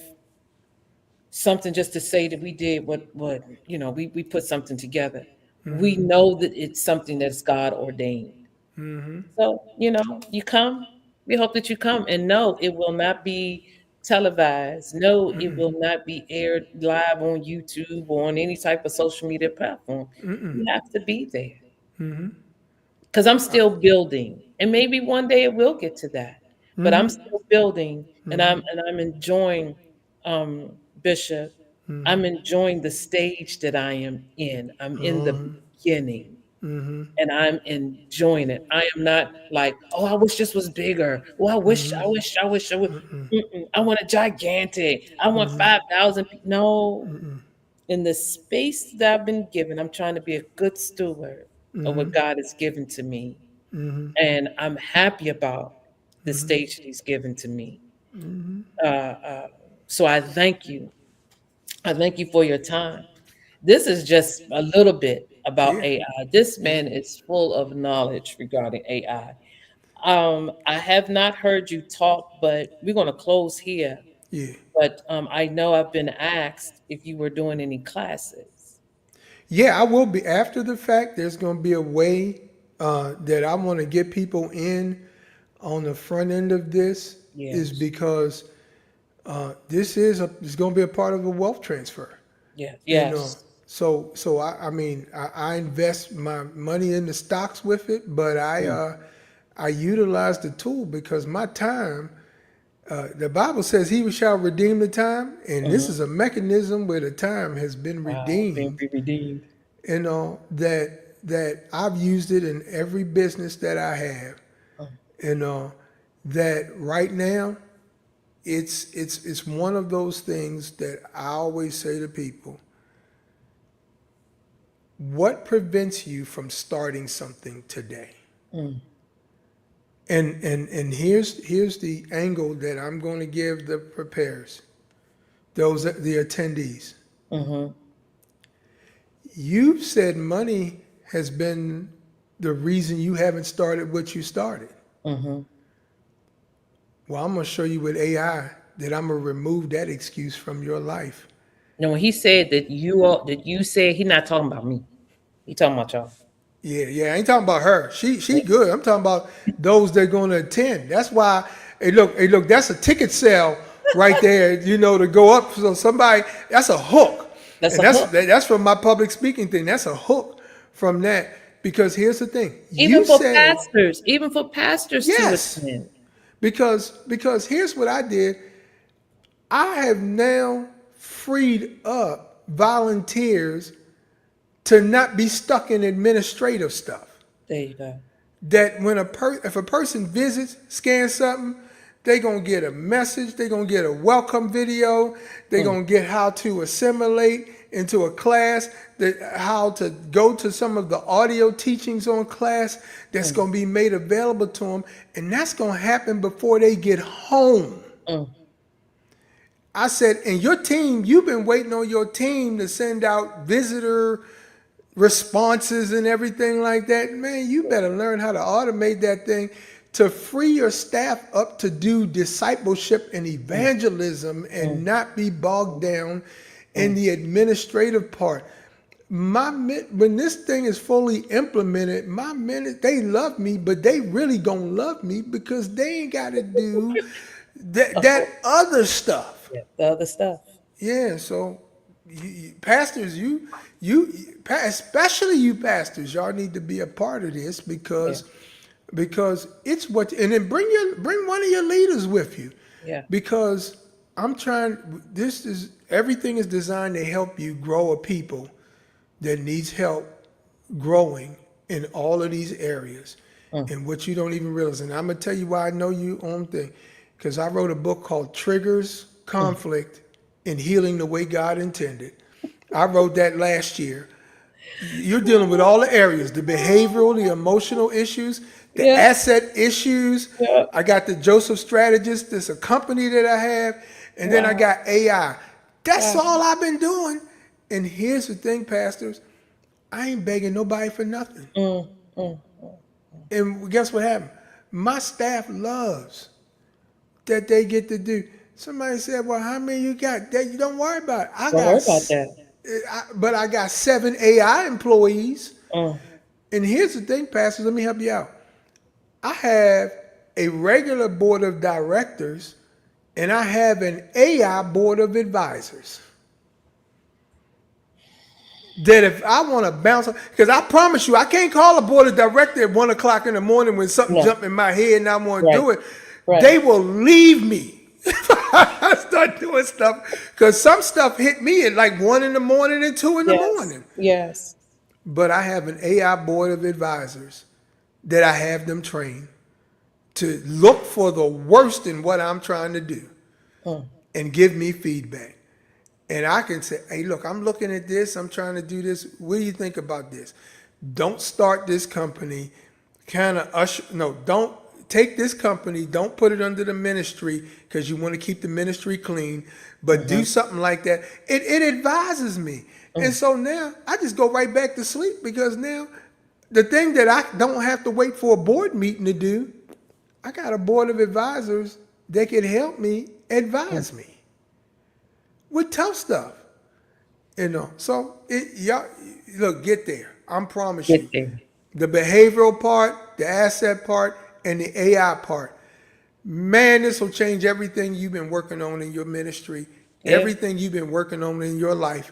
something just to say that we did what we put something together. We know that it's something that's God ordained. So, you come, we hope that you come, and no, it will not be televised. No, it will not be aired live on YouTube or on any type of social media platform. You have to be there because I'm still building, and maybe one day it will get to that. But I'm still building, and I'm enjoying, Bishop. I'm enjoying the stage that I am in. I'm in the beginning and I'm enjoying it. I am not like, oh, I wish this was bigger. Oh, I wish. Mm-mm. I want a gigantic. I want 5,000 people. No, in the space that I've been given, I'm trying to be a good steward of what God has given to me. And I'm happy about the stage that He's given to me. Uh, uh, so I thank you. I thank you for your time. This is just a little bit about Yeah, AI. This yeah, man is full of knowledge regarding AI. I have not heard you talk, but we're going to close here. yeah. But I know I've been asked if you were doing any classes. Yeah, I will be after the fact. There's going to be a way that I want to get people in on the front end of this is Yes, because this is going to be a part of a wealth transfer. yes, And yes. I mean I invest my money in the stocks with it, but Mm, I utilize the tool because my time. The Bible says, "He shall redeem the time," and this mhm. is a mechanism where the time has been Wow, being redeemed. redeemed. That I've used it in every business that I have. Mm, And that right now, it's one of those things that I always say to people: what prevents you from starting something today? mm, And here's the angle that I'm going to give the preparers, the attendees. mhm, You've said money has been the reason you haven't started what you started. mhm. Well, I'm going to show you with AI that I'm going to remove that excuse from your life. Now, when he said that you said he not talking about me, he talking about y'all. Yeah, yeah. I ain't talking about her. She good. I'm talking about those that are going to attend. That's why. Hey, look. That's a ticket sale right there. To go up. So somebody. That's a hook, That's and a that's hook. that's from my public speaking thing. That's a hook from that because here's the thing. Even You for said pastors, even for pastors to yes attend. because here's what I did. I have now freed up volunteers to not be stuck in administrative stuff. There you go. That when if a person visits, scans something, they're gonna get a message, they're gonna get a welcome video, they're Mm, gonna get how to assimilate into a class, how to go to some of the audio teachings on class that's mm, gonna be made available to them, and that's gonna happen before they get home. mm, I said, and your team, you've been waiting on your team to send out visitor responses and everything like that. Man, you better learn how to automate that thing. to free your staff up to do discipleship and evangelism and not be bogged down in the administrative part. When this thing is fully implemented, they love me, but they really gonna love me because they ain't got to do that other stuff. Yeah, the other stuff. Yeah, so pastors, especially you pastors, y'all need to be a part of this because it's what, and then bring one of your leaders with you, Yeah. because I'm trying. Everything is designed to help you grow a people that needs help growing in all of these areas, and what you don't even realize. And I'm gonna tell you why I know you on thing, because I wrote a book called Triggers Conflict and Healing the Way God Intended. I wrote that last year. You're dealing with all the areas, the behavioral, the emotional issues, the Yeah. asset issues. Yeah. I got the Joseph Strategist. There's a company that I have. And then I got AI. That's all I've been doing. And here's the thing, pastors. I ain't begging nobody for nothing. And guess what happened? My staff loves that they get to do. Somebody said, well, how many you got? You don't worry about it. Don't worry about that. But I got 7 AI employees. Mm. And here's the thing, pastors, let me help you out. I have a regular board of directors and I have an AI board of advisors. That if I want to bounce, because I promise you, I can't call a board of director at 1 o'clock in the morning when something jump in my head and I want to do it. Right. They will leave me if I start doing stuff, because some stuff hit me at like 1 in the morning and 2 in the morning. Yes. But I have an AI board of advisors that I have them trained to look for the worst in what I'm trying to do and give me feedback. And I can say, hey, look, I'm looking at this. I'm trying to do this. What do you think about this? Don't start this company don't take this company. Don't put it under the ministry because you want to keep the ministry clean, but do something like that. It advises me. And so now I just go right back to sleep, because now the thing that I don't have to wait for a board meeting to do, I got a board of advisors that can help me advise me with tough stuff. So y'all, look, get there. I promise you. Get there. The behavioral part, the asset part, and the AI part. Man, this will change everything you've been working on in your ministry, everything you've been working on in your life.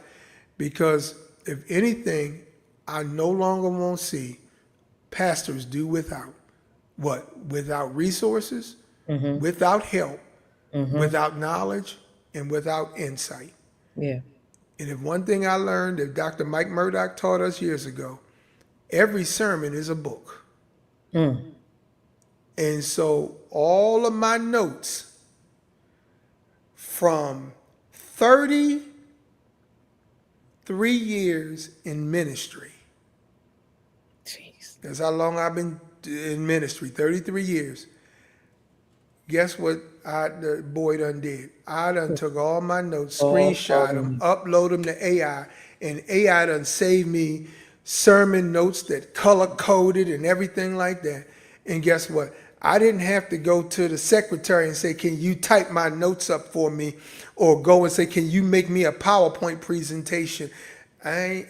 Because if anything, I no longer want to see pastors do without. What? Without resources, without help, without knowledge, and without insight. Yeah. And if one thing I learned that Dr. Mike Murdoch taught us years ago, every sermon is a book. And so all of my notes from 33 years in ministry, Jeez. that's how long I've been in ministry, 33 years. Guess what the boy done did? I done took all my notes, screenshot them, upload them to AI, and AI done saved me sermon notes that color coded and everything like that. And guess what? I didn't have to go to the secretary and say, can you type my notes up for me? Or go and say, can you make me a PowerPoint presentation? I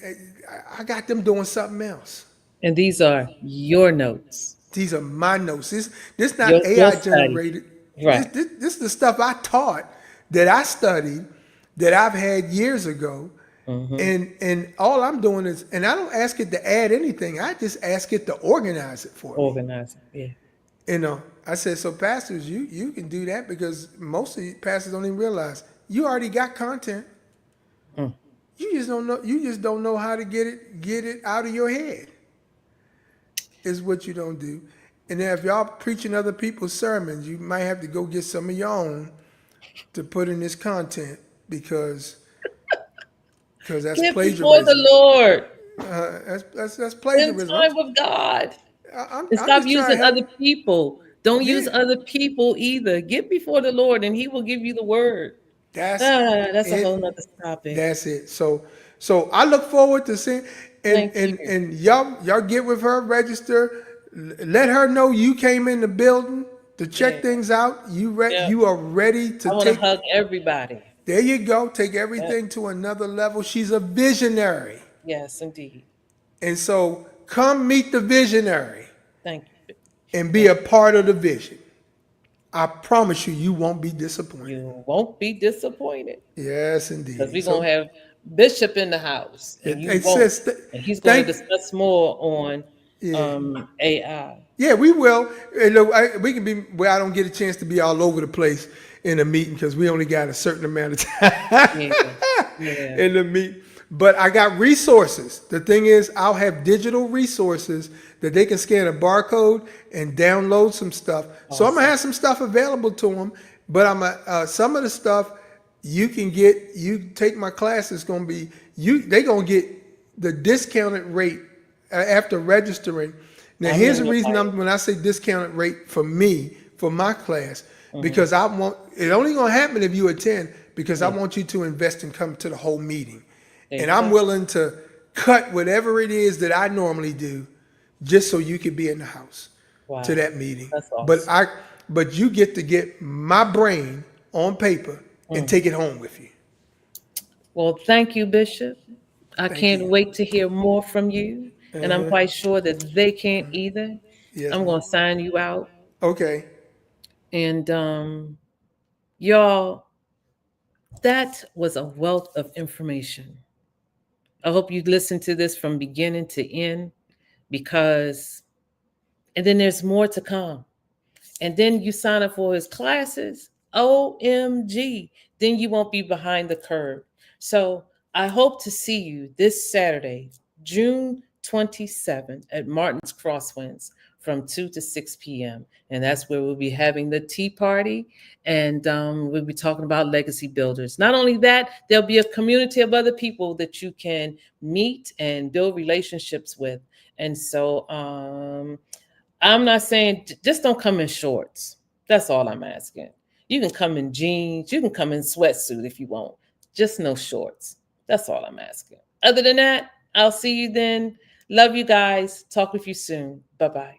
got them doing something else. And these are your notes. These are my notes. This not Your AI study. generated. Right. This is the stuff I taught, that I studied, that I've had years ago. And all I'm doing is, and I don't ask it to add anything. I just ask it to organize it for me. Organizing. Yeah. I said, so pastors, you can do that, because most of you pastors don't even realize you already got content. You just don't know. You just don't know how to get it out of your head. Is what you don't do. And then if y'all preaching other people's sermons, you might have to go get some of your own to put in this content, because that's Get plagiarism. before the Lord. That's plagiarism. Spend time with God. I'm And stop just trying to using help. other people. Don't use Yeah. other people either. Get before the Lord and He will give you the word. That's That's a it. whole nother topic. That's it. So I look forward to seeing, Thank you. and y'all get with her, register. Let her know you came in the building to check Yeah. things out. Yeah. You are ready to I want to take. hug everybody. There you go. Take Yep. everything to another level. She's a visionary. Yes, indeed. And so come meet the visionary Thank you. and be Thank a part of the vision. I promise you, you won't be disappointed. you. Won't be disappointed Yes, because indeed. we're going So to have Bishop in the house and you it won't. says, And he's going to thank, discuss more on yeah. AI. Yeah, we will. And look, we can be where I don't get a chance to be all over the place in a meeting because we only got a certain amount of time Yeah. Yeah. in the meeting. But I got resources. The thing is, I'll have digital resources that they can scan a barcode and download some stuff. So I'm gonna Awesome. have some stuff available to them. But some of the stuff you can get. You take my class. It's gonna be you. They gonna get the discounted rate after registering. Now, I'm here's in the your reason life. when I say discounted rate for me, for my class, Mhm. because I want it only gonna happen if you attend, because I want you to invest and come to the whole meeting. There And you I'm go. willing to cut whatever it is that I normally do just so you could be in the house to Wow. that meeting. That's But awesome. but you get to get my brain on paper and Mm. take it home with you. Well, thank you, Bishop. I Thank can't you. wait to hear more from you. And I'm quite sure that they can't either. Yes, I'm ma'am. going to sign you out. Okay. And y'all, that was a wealth of information. I hope you listened to this from beginning to end because, and then there's more to come. And then you sign up for his classes. OMG. Then you won't be behind the curve. So I hope to see you this Saturday, June 27th at Martin's Crosswinds from 2 to 6 p.m. And that's where we'll be having the tea party. And we'll be talking about legacy builders. Not only that, there'll be a community of other people that you can meet and build relationships with. And so I'm not saying just don't come in shorts. That's all I'm asking. You can come in jeans, you can come in sweatsuit if you want. Just no shorts. That's all I'm asking. Other than that, I'll see you then. Love you guys. Talk with you soon. Bye bye.